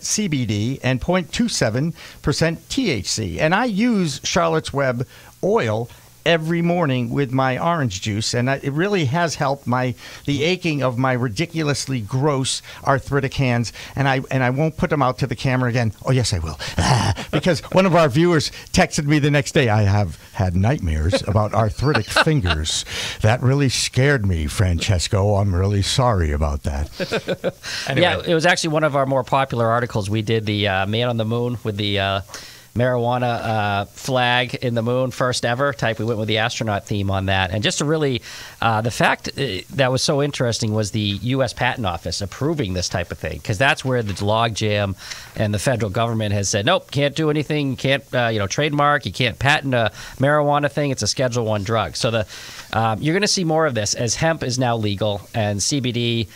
CBD and 0.27% THC. And I use Charlotte's Web oil every morning with my orange juice, and it really has helped the aching of my ridiculously gross arthritic hands. And I won't put them out to the camera again. Oh yes, I will, because one of our viewers texted me the next day. I have had nightmares about arthritic fingers. That really scared me, Francesco. I'm really sorry about that. Anyway. Yeah, it was actually one of our more popular articles. We did the Man on the Moon with the marijuana flag in the moon, first ever type. We went with the astronaut theme on that. And just to really, the fact that was so interesting was the U.S. Patent Office approving this type of thing, because that's where the log jam and the federal government has said, nope, can't do anything, can't trademark, you can't patent a marijuana thing. It's a Schedule I drug. So you're going to see more of this as hemp is now legal and CBD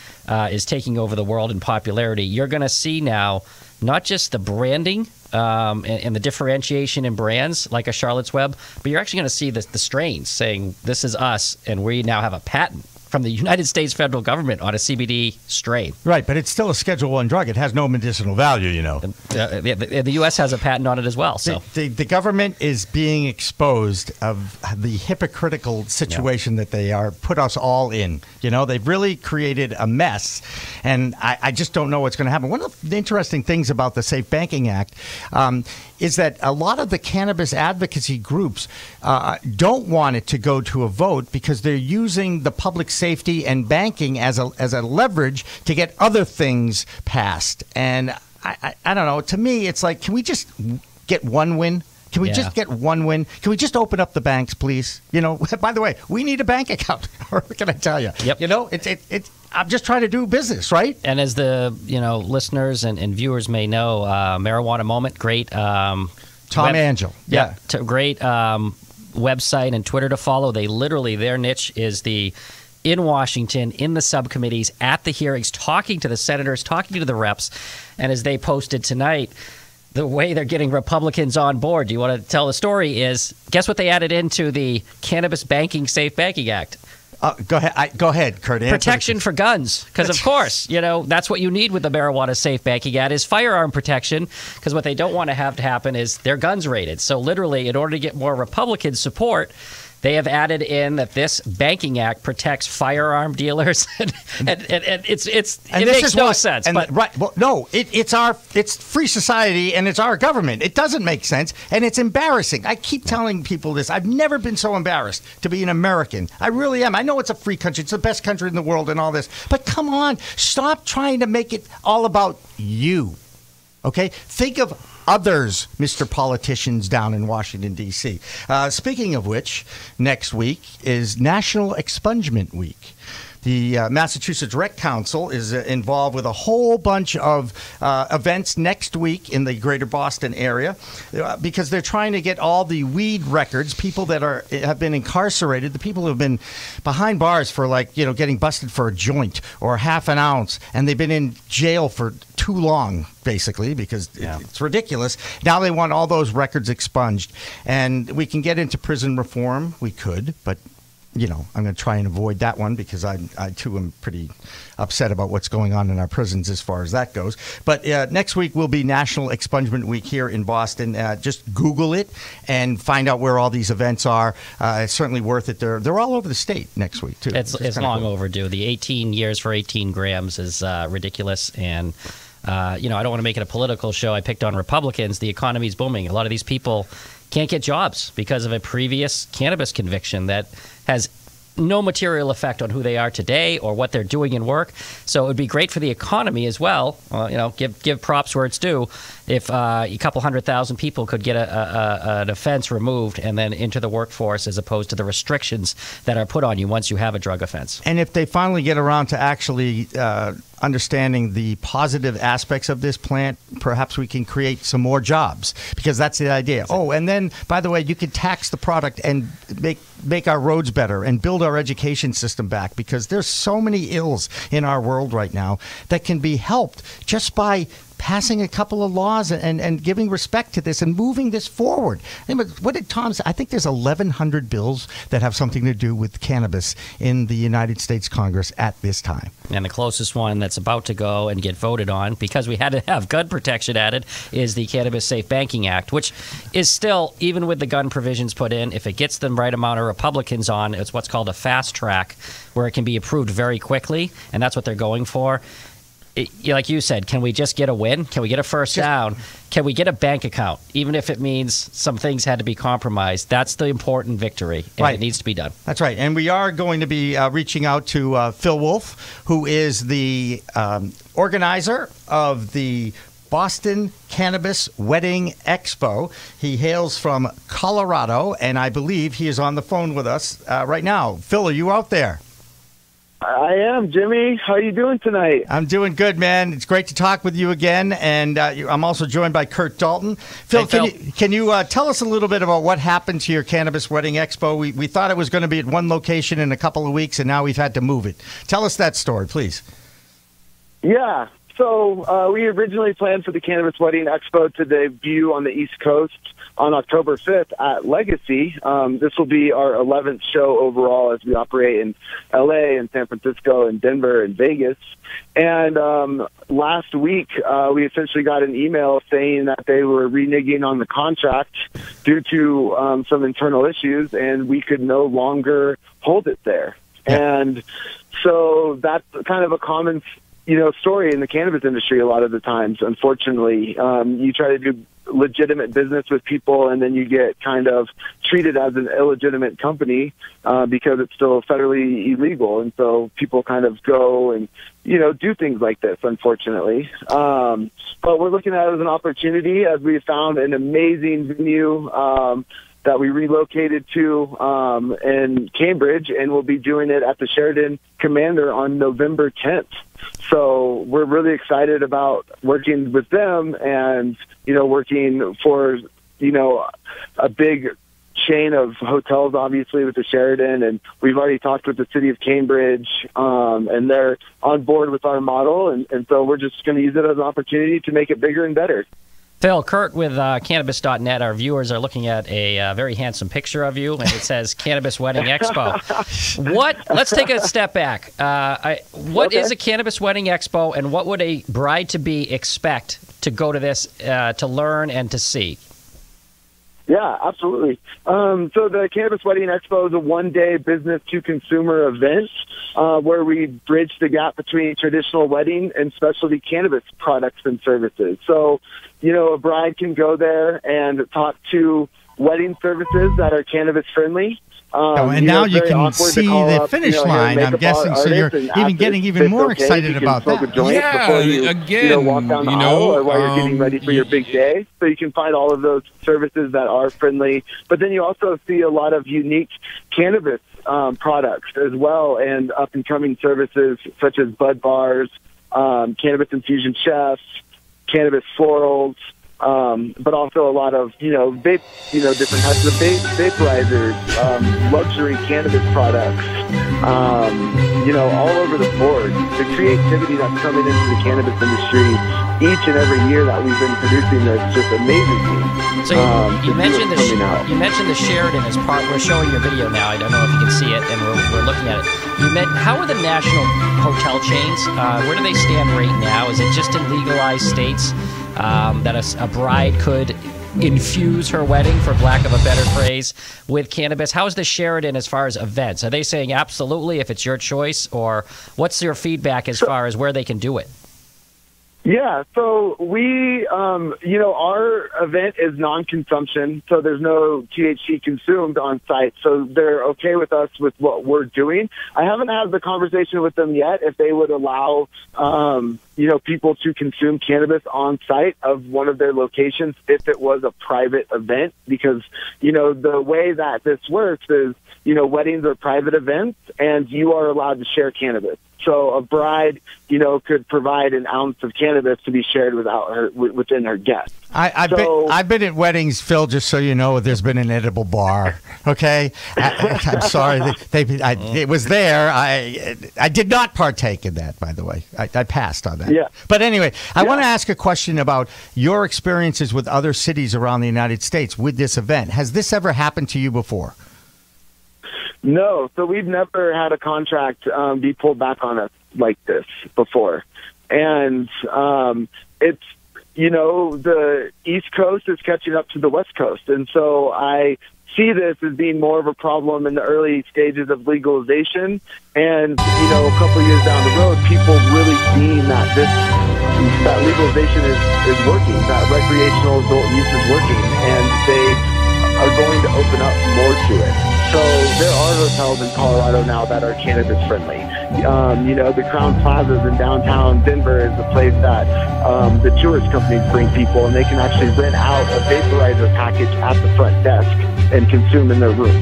is taking over the world in popularity. You're going to see now not just the branding and the differentiation in brands like a Charlotte's Web, but you're actually going to see the strains saying this is us, and we now have a patent from the United States federal government on a CBD strain. Right, but it's still a Schedule I drug. It has no medicinal value, you know. The U.S. has a patent on it as well. So the government is being exposed of the hypocritical situation that they are put us all in. You know, they've really created a mess, and I just don't know what's going to happen. One of the interesting things about the Safe Banking Act is that a lot of the cannabis advocacy groups don't want it to go to a vote because they're using the public safety and banking as a leverage to get other things passed. And I don't know. To me, it's like, can we just get one win? Can we just get one win? Can we just open up the banks, please? You know, by the way, we need a bank account. What can I tell you? Yep. You know, it's I'm just trying to do business, right? And as the listeners and viewers may know, Marijuana Moment, great. Tom Angel. Yeah. Great website and Twitter to follow. They literally, their niche is in Washington, in the subcommittees, at the hearings, talking to the senators, talking to the reps. And as they posted tonight, the way they're getting Republicans on board, do you want to tell the story, is guess what they added into the Cannabis Safe Banking Act? Go ahead, Curt. Protection for guns, because of course, that's what you need with the Marijuana Safe Banking Act is firearm protection, because what they don't want to have to happen is their guns raided. So literally, in order to get more Republican support, they have added in that this banking act protects firearm dealers, and it makes no sense. It's free society and it's our government. It doesn't make sense, and it's embarrassing. I keep telling people this. I've never been so embarrassed to be an American. I really am. I know it's a free country. It's the best country in the world and all this. But come on, stop trying to make it all about you. Okay? Think of others, Mr. Politicians down in Washington, D.C. Speaking of which, next week is National Expungement Week. the Massachusetts Rec Council is involved with a whole bunch of events next week in the greater Boston area because they're trying to get all the weed records, people that have been incarcerated, the people who have been behind bars for getting busted for a joint or half an ounce, and they've been in jail for too long, basically, because it's ridiculous. Now they want all those records expunged. And we can get into prison reform. We could, but, I'm going to try and avoid that one because I too, am pretty upset about what's going on in our prisons as far as that goes. But next week will be National Expungement Week here in Boston. Just Google it and find out where all these events are. It's certainly worth it. They're all over the state next week, too. It's long overdue. The 18 years for 18 grams is ridiculous. And I don't want to make it a political show. I picked on Republicans. The economy's booming. A lot of these people can't get jobs because of a previous cannabis conviction that has no material effect on who they are today or what they're doing in work. So it would be great for the economy as well. Give props where it's due. If a couple 100,000 people could get an offense removed and then into the workforce as opposed to the restrictions that are put on you once you have a drug offense. And if they finally get around to actually understanding the positive aspects of this plant, perhaps we can create some more jobs, because that's the idea. Oh, and then, by the way, you could tax the product and make our roads better and build our education system back, because there's so many ills in our world right now that can be helped just by passing a couple of laws and giving respect to this and moving this forward. What did Tom say? I think there's 1,100 bills that have something to do with cannabis in the United States Congress at this time. And the closest one that's about to go and get voted on, because we had to have gun protection added, is the Cannabis Safe Banking Act, which is still, even with the gun provisions put in, if it gets the right amount of Republicans on, it's what's called a fast track, where it can be approved very quickly, and that's what they're going for. Like you said, can we just get a win? Can we get a first down? Can we get a bank account? Even if it means some things had to be compromised, that's the important victory, and right. It needs to be done. That's right. And we are going to be reaching out to Phil Wolf, who is the organizer of the Boston Cannabis Wedding Expo. He hails from Colorado, and I believe he is on the phone with us right now. Phil, are you out there? I am, Jimmy. How are you doing tonight? I'm doing good, man. It's great to talk with you again, and I'm also joined by Curt Dalton. Phil, can you tell us a little bit about what happened to your Cannabis Wedding Expo? We thought it was going to be at one location in a couple of weeks, and now we've had to move it. Tell us that story, please. Yeah. So we originally planned for the Cannabis Wedding Expo to debut on the East Coast on October 5th at Legacy. This will be our 11th show overall as we operate in LA and San Francisco and Denver and Vegas. And last week, we essentially got an email saying that they were reneging on the contract due to some internal issues, and we could no longer hold it there. And so that's kind of a common story in the cannabis industry a lot of the times, unfortunately. You try to do legitimate business with people, and then you get kind of treated as an illegitimate company because it's still federally illegal. And so people kind of go and, do things like this, unfortunately. But we're looking at it as an opportunity, as we found an amazing venue that we relocated to in Cambridge, and we'll be doing it at the Sheraton Commander on November 10th. So we're really excited about working with them and, working for, a big chain of hotels, obviously, with the Sheraton. And we've already talked with the city of Cambridge, and they're on board with our model. And so we're just going to use it as an opportunity to make it bigger and better. Phil, Curt with Cannabis.net. Our viewers are looking at a very handsome picture of you, and it says Cannabis Wedding Expo. Let's take a step back. What is a Cannabis Wedding Expo, and what would a bride-to-be expect to go to this to learn and to see? Yeah, absolutely. So the Cannabis Wedding Expo is a one-day business-to-consumer event where we bridge the gap between traditional wedding and specialty cannabis products and services. So, a bride can go there and talk to wedding services that are cannabis-friendly. And now you can see the finish line, I'm guessing, so you're even getting even more excited about that. Yeah, again, walk down the aisle or while you're getting ready for your big day. So you can find all of those services that are friendly. But then you also see a lot of unique cannabis products as well, and up-and-coming services such as bud bars, cannabis infusion chefs, cannabis florals, but also a lot of, vape, different types of vaporizers, luxury cannabis products, all over the board. The creativity that's coming into the cannabis industry each and every year that we've been producing that's just amazing to me. So you mentioned the Sheridan as part. We're showing your video now. I don't know if you can see it, and we're looking at it. How are the national hotel chains? Where do they stand right now? Is it just in legalized states that a bride could infuse her wedding, for lack of a better phrase, with cannabis? How is the Sheridan as far as events? Are they saying absolutely if it's your choice, or what's your feedback as far as where they can do it? Yeah, so we, our event is non-consumption, so there's no THC consumed on site, so they're okay with us with what we're doing. I haven't had the conversation with them yet if they would allow, people to consume cannabis on site of one of their locations if it was a private event, because, the way that this works is, weddings are private events, and you are allowed to share cannabis. So a bride, could provide an ounce of cannabis to be shared within her guests. I've been at weddings, Phil, just so you know, there's been an edible bar, okay? I'm sorry. It was there. I did not partake in that, by the way. I passed on that. Yeah. But anyway, I want to ask a question about your experiences with other cities around the United States with this event. Has this ever happened to you before? No, so we've never had a contract be pulled back on us like this before. And it's, the East Coast is catching up to the West Coast. And so I see this as being more of a problem in the early stages of legalization. And, a couple years down the road, people really seeing that that legalization is working, that recreational adult use is working, and they are going to open up more to it. So there are hotels in Colorado now that are cannabis friendly. The Crown Plazas in downtown Denver is a place that the tourist companies bring people, and they can actually rent out a vaporizer package at the front desk and consume in their room.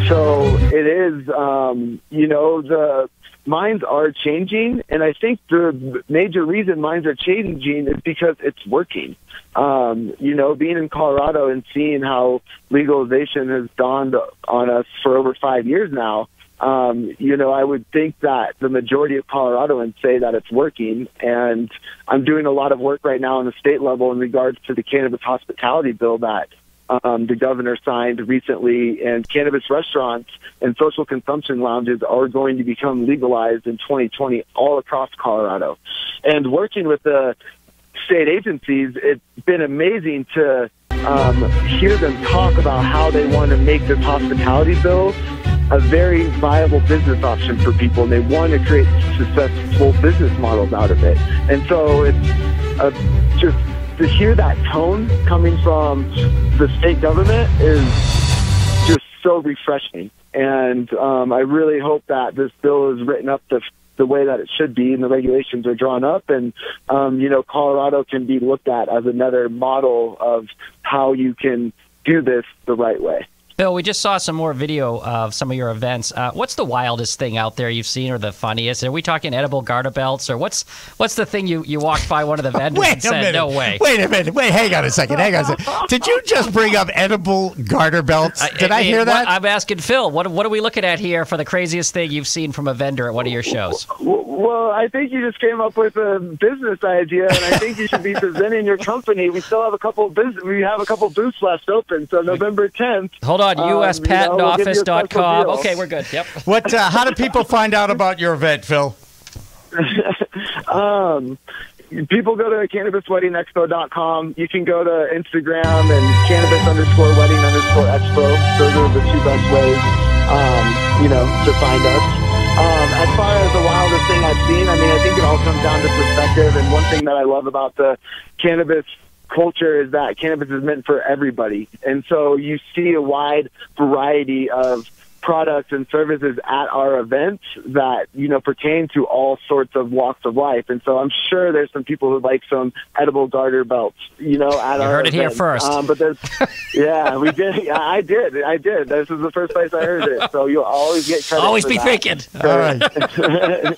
So it is, the minds are changing, and I think the major reason minds are changing is because it's working. Being in Colorado and seeing how legalization has dawned on us for over 5 years now, I would think that the majority of Coloradoans say that it's working. And I'm doing a lot of work right now on the state level in regards to the cannabis hospitality bill that the governor signed recently, and cannabis restaurants and social consumption lounges are going to become legalized in 2020 all across Colorado. And working with the state agencies, it's been amazing to hear them talk about how they want to make this hospitality bill a very viable business option for people, and they want to create successful business models out of it. And so it's just to hear that tone coming from the state government is just so refreshing. And I really hope that this bill is written up the way that it should be, and the regulations are drawn up, and Colorado can be looked at as another model of how you can do this the right way. Bill, we just saw some more video of some of your events. What's the wildest thing out there you've seen, or the funniest? Are we talking edible garter belts, or what's the thing you walked by one of the vendors and said, "No way"? Wait a minute. Hang on a second. Did you just bring up edible garter belts? Did I hear that? I'm asking Phil. What are we looking at here for the craziest thing you've seen from a vendor at one of your shows? Well, I think you just came up with a business idea, and I think you should be presenting your company. We still have a couple booths left open, so November 10th. Hold on, USPatentOffice.com. Okay, we're good. Yep. How do people find out about your event, Phil? People go to CannabisWeddingExpo.com. You can go to Instagram and Cannabis_Wedding_Expo. Those are the two best ways, to find us. As far as the wildest thing I've seen, I think it all comes down to perspective. And one thing that I love about the cannabis culture is that cannabis is meant for everybody. And so you see a wide variety of products and services at our events that, pertain to all sorts of walks of life. And so I'm sure there's some people who like some edible garter belts, at our heard it here event. first. But there's, yeah, we did. Yeah, I did. This is the first place I heard it. So you'll always get credit. Always for be that. thinking. All right.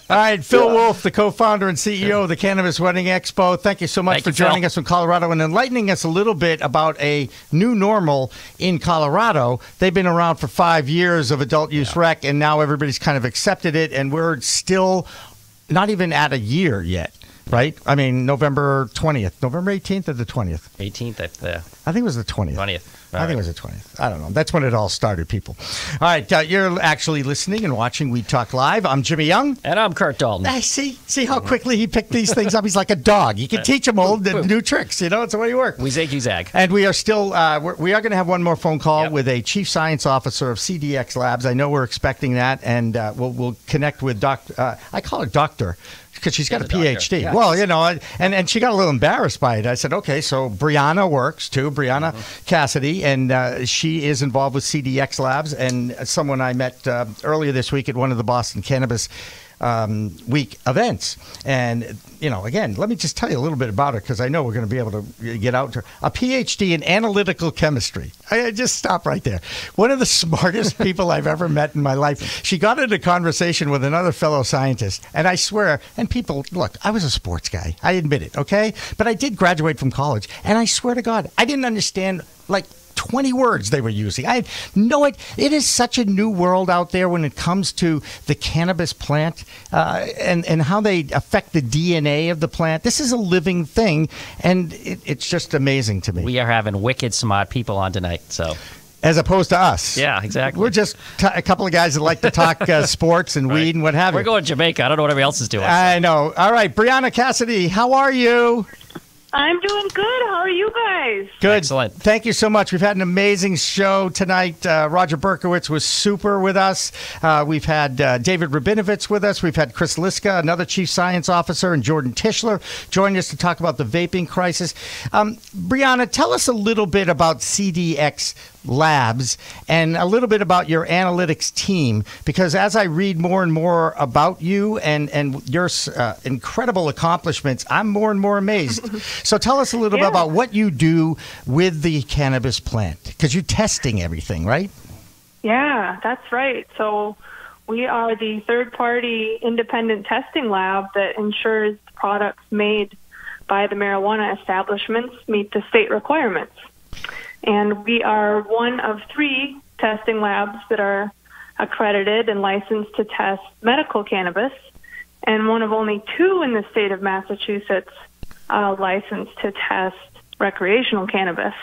All right. Phil Wolf, the co-founder and CEO of the Cannabis Wedding Expo. Thank you so much for joining us from Colorado and enlightening us a little bit about a new normal in Colorado. They've been around for 5 years of adult use rec, and now everybody's kind of accepted it, and we're still not even at a year yet. Right? I mean, November 20th. November 18th or the 20th? 18th. I think it was the 20th. 20th. I think it was the 20th. I don't know. That's when it all started, people. All right. You're actually listening and watching We Talk Live. I'm Jimmy Young. And I'm Curt Dalton. I see how quickly he picked these things up. He's like a dog. You can teach him old new tricks. It's the way you work. We zig, you zag. And we are still, we are going to have one more phone call with a chief science officer of CDX Labs. I know we're expecting that, and we'll connect with Dr. I call her Doctor, because she's got a PhD. Yes. Well, and she got a little embarrassed by it. I said, okay, so Brianna works too, Brianna Cassidy, and she is involved with CDX Labs, and someone I met earlier this week at one of the Boston Cannabis Week events. And, again, let me just tell you a little bit about her, because I know we're going to be able to get out to her. A PhD in analytical chemistry. I just stop right there. One of the smartest people I've ever met in my life. She got into conversation with another fellow scientist, and I swear, and people, look, I was a sports guy. I admit it, okay? But I did graduate from college, and I swear to God, I didn't understand, 20 words they were using. I know it is such a new world out there when it comes to the cannabis plant and how they affect the DNA of the plant. This is a living thing, and it's just amazing to me. We are having wicked smart people on tonight, so. As opposed to us. Yeah, exactly. We're just a couple of guys that like to talk sports and weed and what have you. We're going to Jamaica. I don't know what everybody else is doing. I know. All right, Brianna Cassidy, how are you? I'm doing good. How are you guys? Good. Excellent. Thank you so much. We've had an amazing show tonight. Roger Berkowitz was super with us. We've had David Rabinovitz with us. We've had Chris Liska, another chief science officer, and Jordan Tischler joined us to talk about the vaping crisis. Brianna, tell us a little bit about CDX Labs and a little bit about your analytics team, because as I read more and more about you and your incredible accomplishments, I'm more and more amazed. So tell us a little bit about what you do with the cannabis plant, because you're testing everything, right? Yeah, that's right. So we are the third-party independent testing lab that ensures products made by the marijuana establishments meet the state requirements. And we are one of 3 testing labs that are accredited and licensed to test medical cannabis, and one of only 2 in the state of Massachusetts licensed to test recreational cannabis.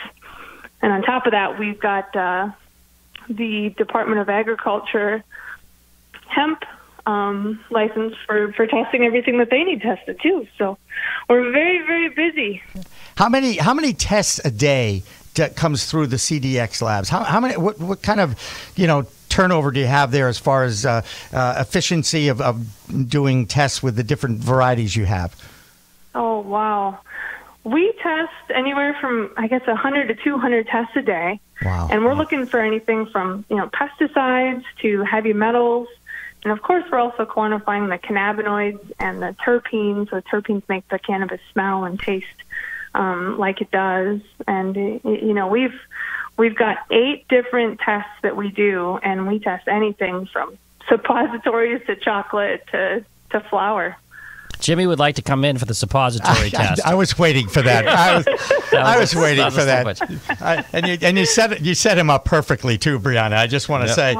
And on top of that, we've got the Department of Agriculture hemp license for testing everything that they need tested too. So we're very, very busy. How many tests a day that comes through the CDX Labs? How many? What kind of turnover do you have there as far as efficiency of doing tests with the different varieties you have? Oh wow, we test anywhere from 100 to 200 tests a day. Wow. And we're looking for anything from pesticides to heavy metals, and of course we're also quantifying the cannabinoids and the terpenes. So terpenes make the cannabis smell and taste like it does. And we've got 8 different tests that we do, and we test anything from suppositories to chocolate to flour. Jimmy would like to come in for the suppository test. I was waiting for that. I was waiting for that. And you set him up perfectly too, Brianna. I just want to say.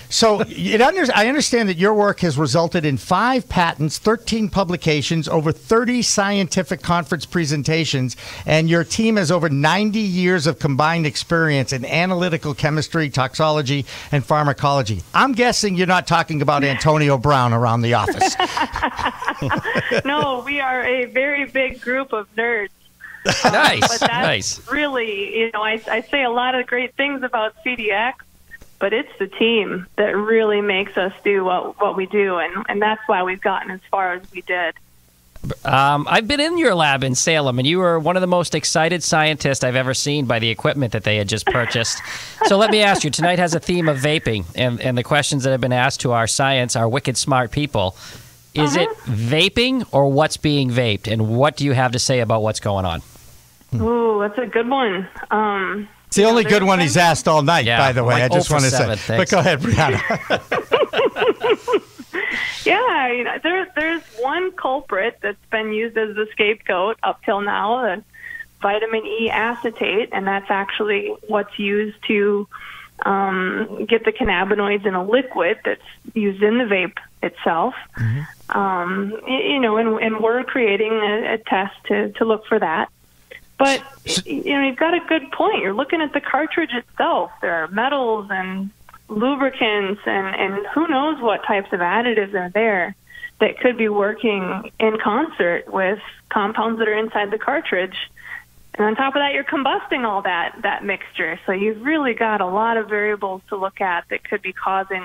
So I understand that your work has resulted in 5 patents, 13 publications, over 30 scientific conference presentations, and your team has over 90 years of combined experience in analytical chemistry, toxology, and pharmacology. I'm guessing you're not talking about Antonio Brown around the office. No, we are a very big group of nerds. Nice, but that's nice. Really, I say a lot of great things about CDX, but it's the team that really makes us do what we do, and that's why we've gotten as far as we did. I've been in your lab in Salem, and you were one of the most excited scientists I've ever seen by the equipment that they had just purchased. So let me ask you, tonight has a theme of vaping, and the questions that have been asked to our science, our wicked smart people. Is it vaping or what's being vaped, and what do you have to say about what's going on? Ooh, that's a good one. It's the only good one he's asked all night, by the way. like I just want to say. thanks. But go ahead, Brianna. Yeah, there's one culprit that's been used as the scapegoat up till now, the vitamin E acetate, and that's actually what's used to get the cannabinoids in a liquid that's used in the vape itself. And we're creating a test to look for that. But, you've got a good point. You're looking at the cartridge itself. There are metals and lubricants and who knows what types of additives are there that could be working in concert with compounds that are inside the cartridge. And on top of that, you're combusting all that mixture. So you've really got a lot of variables to look at that could be causing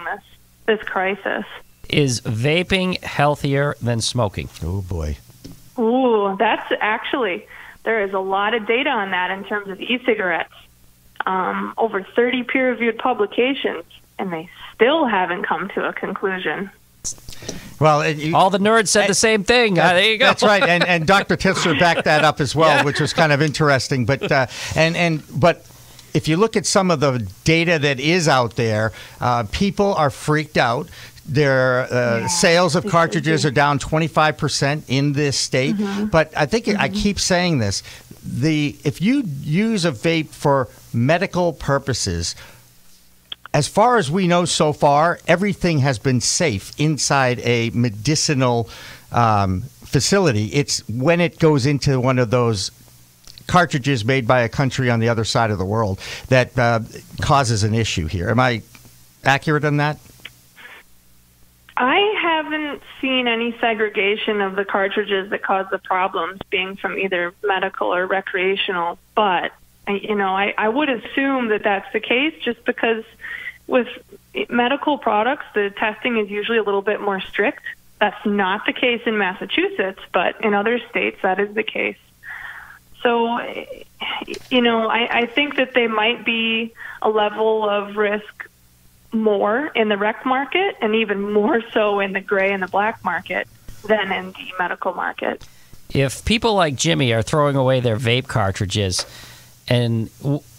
this crisis. Is vaping healthier than smoking? Oh, boy. Ooh, that's actually... There is a lot of data on that in terms of e-cigarettes. Over 30 peer-reviewed publications, and they still haven't come to a conclusion. Well, all the nerds said the same thing. There you go. That's right, and Dr. Tisler backed that up as well, which was kind of interesting. But but if you look at some of the data that is out there, people are freaked out. Their sales of cartridges are down 25% in this state. But I think I keep saying this. If you use a vape for medical purposes, as far as we know so far, everything has been safe inside a medicinal facility. It's when it goes into one of those cartridges made by a country on the other side of the world that causes an issue here. Am I accurate on that? I haven't seen any segregation of the cartridges that cause the problems being from either medical or recreational, but I would assume that that's the case just because with medical products, the testing is usually a little bit more strict. That's not the case in Massachusetts, but in other states, that is the case. So, I think that they might be a level of risk more in the rec market and even more so in the gray and the black market than in the medical market. If people like Jimmy are throwing away their vape cartridges, and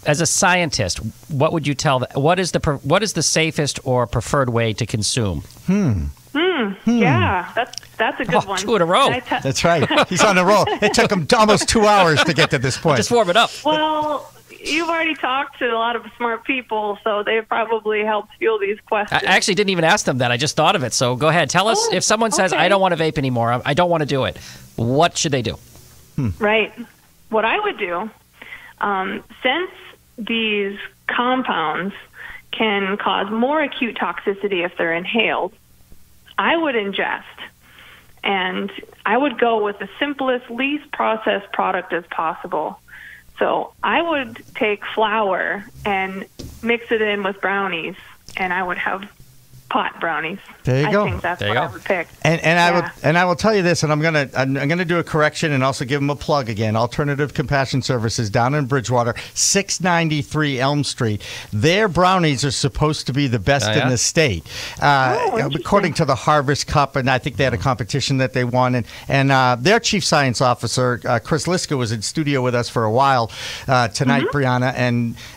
as a scientist, what would you tell them? What is the safest or preferred way to consume? Yeah, that's a good one. 2 in a row. That's right. He's on a roll. It took him almost 2 hours to get to this point. Just warm it up. Well, you've already talked to a lot of smart people, so they probably helped fuel these questions. I actually didn't even ask them that. I just thought of it. So go ahead. Tell us if someone says, I don't want to vape anymore, I don't want to do it. What should they do? Right. What I would do, since these compounds can cause more acute toxicity if they're inhaled, I would ingest. And I would go with the simplest, least processed product as possible. So I would take flour and mix it in with brownies, and I would have pot brownies. There you go. I think that's what I would pick. And I will tell you this, and I'm gonna do a correction and also give them a plug again. Alternative Compassion Services down in Bridgewater, 693 Elm Street. Their brownies are supposed to be the best in the state, according to the Harvest Cup, and I think they had a competition that they won. And their chief science officer, Chris Liska, was in studio with us for a while tonight, Brianna,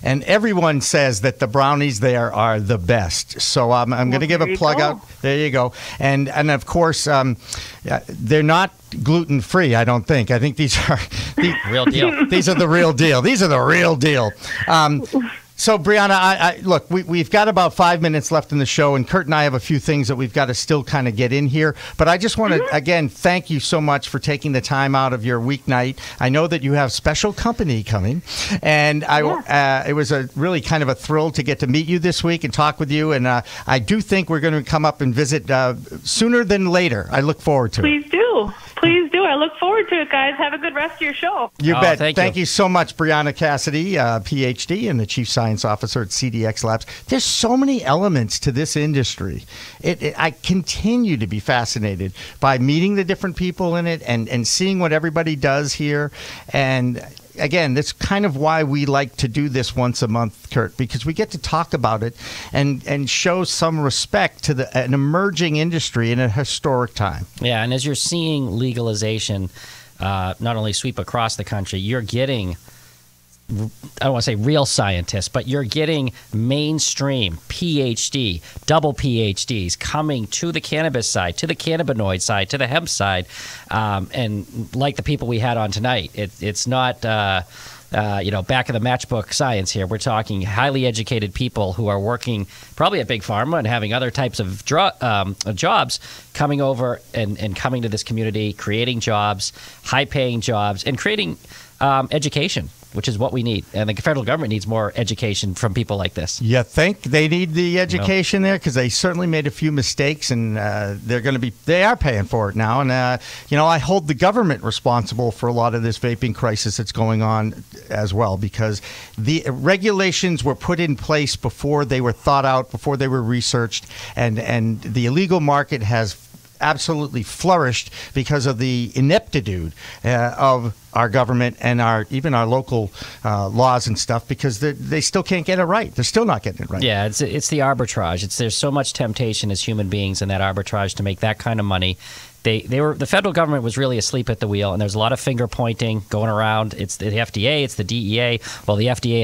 and everyone says that the brownies there are the best. So I'm going to give a plug out. There you go. And of course, they're not gluten free. I don't think. I think these are the real deal. These are the real deal. These are the real deal. So, Brianna, look, we've got about 5 minutes left in the show, and Curt and I have a few things that we've got to still kind of get in here. But I just want to, again, thank you so much for taking the time out of your weeknight. I know that you have special company coming, and it was a really kind of a thrill to get to meet you this week and talk with you. And I do think we're going to come up and visit sooner than later. I look forward to it. Please do. Please do. I look Look forward to it, guys. Have a good rest of your show. You bet. Thank you so much, Brianna Cassidy, PhD and the Chief Science Officer at CDX Labs. There's so many elements to this industry. I continue to be fascinated by meeting the different people in it and seeing what everybody does here. And again, that's kind of why we like to do this once a month, Curt, because we get to talk about it and show some respect to an emerging industry in a historic time. Yeah, and as you're seeing legalization not only sweep across the country, you're getting, I don't want to say real scientists, but you're getting mainstream PhD, double PhDs coming to the cannabis side, to the cannabinoid side, to the hemp side. And like the people we had on tonight, it's not, back of the matchbook science here. We're talking highly educated people who are working probably at Big Pharma and having other types of jobs coming over and coming to this community, creating jobs, high-paying jobs, and creating education, which is what we need. And the federal government needs more education from people like this. You think they need the education there? Because they certainly made a few mistakes, and they are paying for it now. And, I hold the government responsible for a lot of this vaping crisis that's going on as well, because the regulations were put in place before they were thought out, before they were researched, and the illegal market has absolutely flourished because of the ineptitude of our government and even our local laws and stuff, because they still can't get it right. They're still not getting it right. Yeah, it's the arbitrage. There's so much temptation as human beings in that arbitrage to make that kind of money. The federal government was really asleep at the wheel, and there's a lot of finger pointing going around. It's the FDA, it's the DEA. Well, the FDA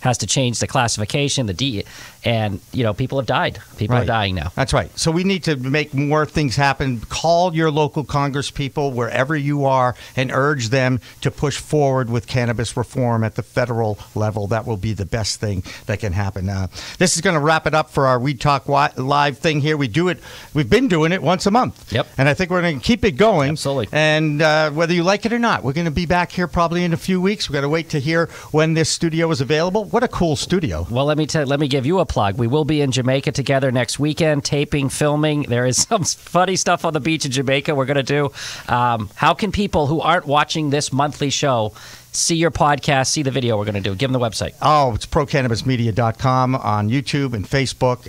has to change the classification. The DEA, and people have died. People are dying now. That's right. So we need to make more things happen. Call your local Congress people wherever you are and urge them to push forward with cannabis reform at the federal level. That will be the best thing that can happen. This is going to wrap it up for our Weed Talk Live thing here. We've been doing it once a month. Yep. And I think we're going to keep it going. Absolutely. And whether you like it or not, we're going to be back here probably in a few weeks. We've got to wait to hear when this studio is available. What a cool studio. Well, let me give you a plug. We will be in Jamaica together next weekend, taping, filming. There is some funny stuff on the beach in Jamaica we're going to do. How can people who aren't watching this monthly show see your podcast, see the video we're going to do? Give them the website. Oh, it's procannabismedia.com on YouTube and Facebook,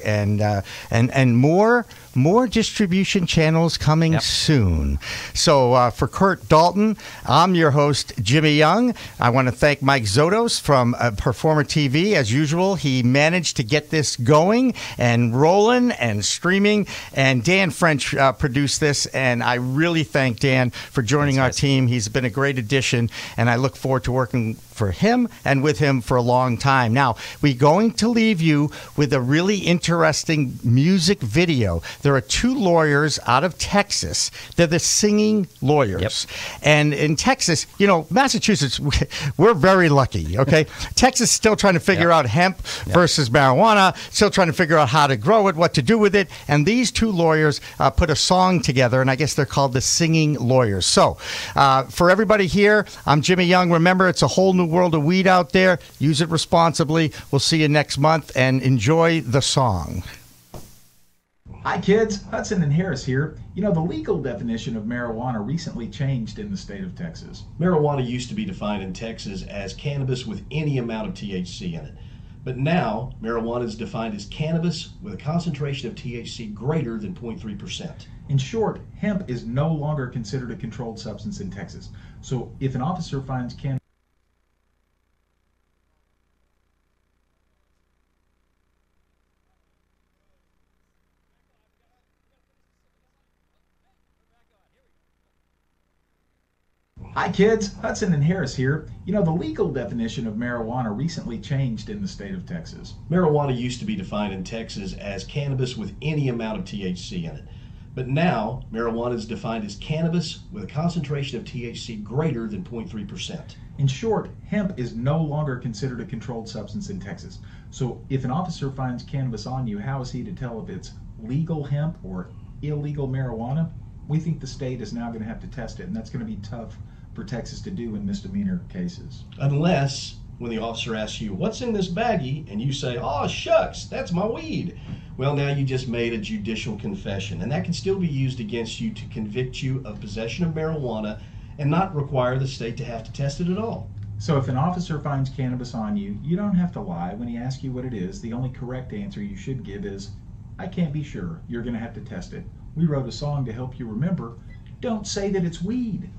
and more distribution channels coming soon. So for Curt Dalton, I'm your host, Jimmy Young. I want to thank Mike Zotos from Performer TV. As usual, he managed to get this going and rolling and streaming, and Dan French produced this, and I really thank Dan for joining our team. He's been a great addition, and I look forward to working for him and with him for a long time. Now, we're going to leave you with a really interesting music video. There are two lawyers out of Texas. They're the singing lawyers. Yep. And in Texas, Massachusetts, we're very lucky, okay? Texas is still trying to figure out hemp versus marijuana, still trying to figure out how to grow it, what to do with it. And these two lawyers put a song together, and I guess they're called the Singing Lawyers. So for everybody here, I'm Jimmy Young. Remember, it's a whole new world of weed out there. Use it responsibly. We'll see you next month, and enjoy the song. Hi kids, Hudson and Harris here. The legal definition of marijuana recently changed in the state of Texas. Marijuana used to be defined in Texas as cannabis with any amount of THC in it. But now, marijuana is defined as cannabis with a concentration of THC greater than 0.3%. In short, hemp is no longer considered a controlled substance in Texas. So if an officer finds cannabis Hi kids, Hudson and Harris here. The legal definition of marijuana recently changed in the state of Texas. Marijuana used to be defined in Texas as cannabis with any amount of THC in it. But now, marijuana is defined as cannabis with a concentration of THC greater than 0.3%. In short, hemp is no longer considered a controlled substance in Texas. So if an officer finds cannabis on you, how is he to tell if it's legal hemp or illegal marijuana? We think the state is now going to have to test it, and that's going to be tough for Texas to do in misdemeanor cases. Unless, when the officer asks you, what's in this baggie? And you say, oh, shucks, that's my weed. Well, now you just made a judicial confession, and that can still be used against you to convict you of possession of marijuana and not require the state to have to test it at all. So if an officer finds cannabis on you, you don't have to lie. When he asks you what it is, the only correct answer you should give is, I can't be sure. You're going to have to test it. We wrote a song to help you remember. Don't say that it's weed.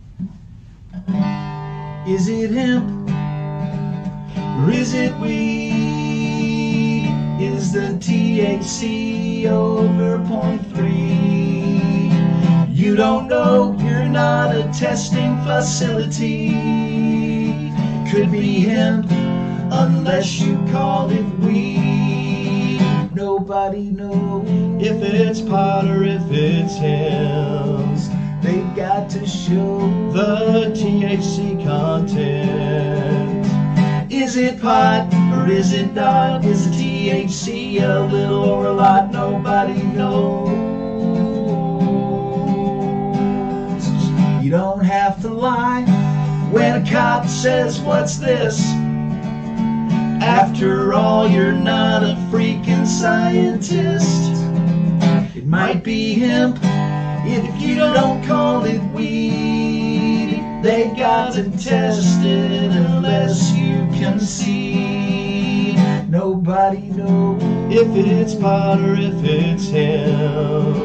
Is it hemp? Or is it weed? Is the THC over 0.3? You don't know, you're not a testing facility. Could be hemp, unless you call it weed. Nobody knows if it's pot or if it's hemp. They've got to show the THC content. Is it pot or is it not? Is the THC a little or a lot? Nobody knows. You don't have to lie when a cop says, what's this? After all, you're not a freaking scientist. It might be hemp if you don't call it weed. They got to test it unless you can see. Nobody knows if it's pot or if it's hemp.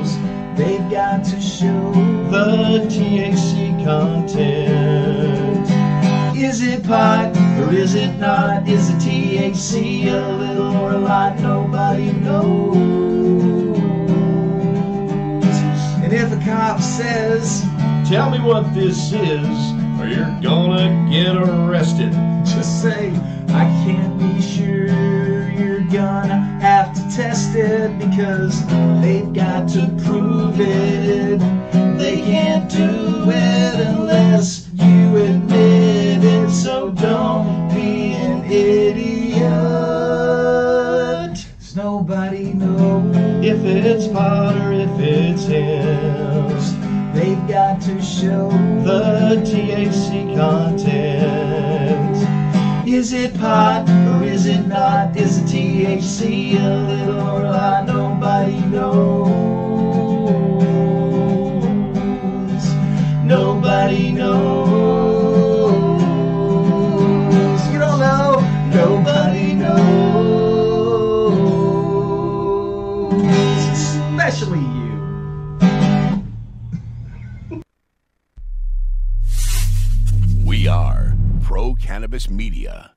They've got to show the THC content. Is it pot or is it not? Is the THC a little or a lot? Nobody knows. And if a cop says, tell me what this is, or you're gonna get arrested, just say, I can't be sure. You're gonna have to test it because they've got to prove it. They can't do it unless you admit it. So don't be an idiot. 'Cause nobody knows if it's pot or if it's hemp. They've got to show the THC content. Is it pot or is it not? Is the THC a little or a lot? Nobody knows. Nobody knows. You don't know. Nobody knows. Especially you. We are Pro Cannabis Media.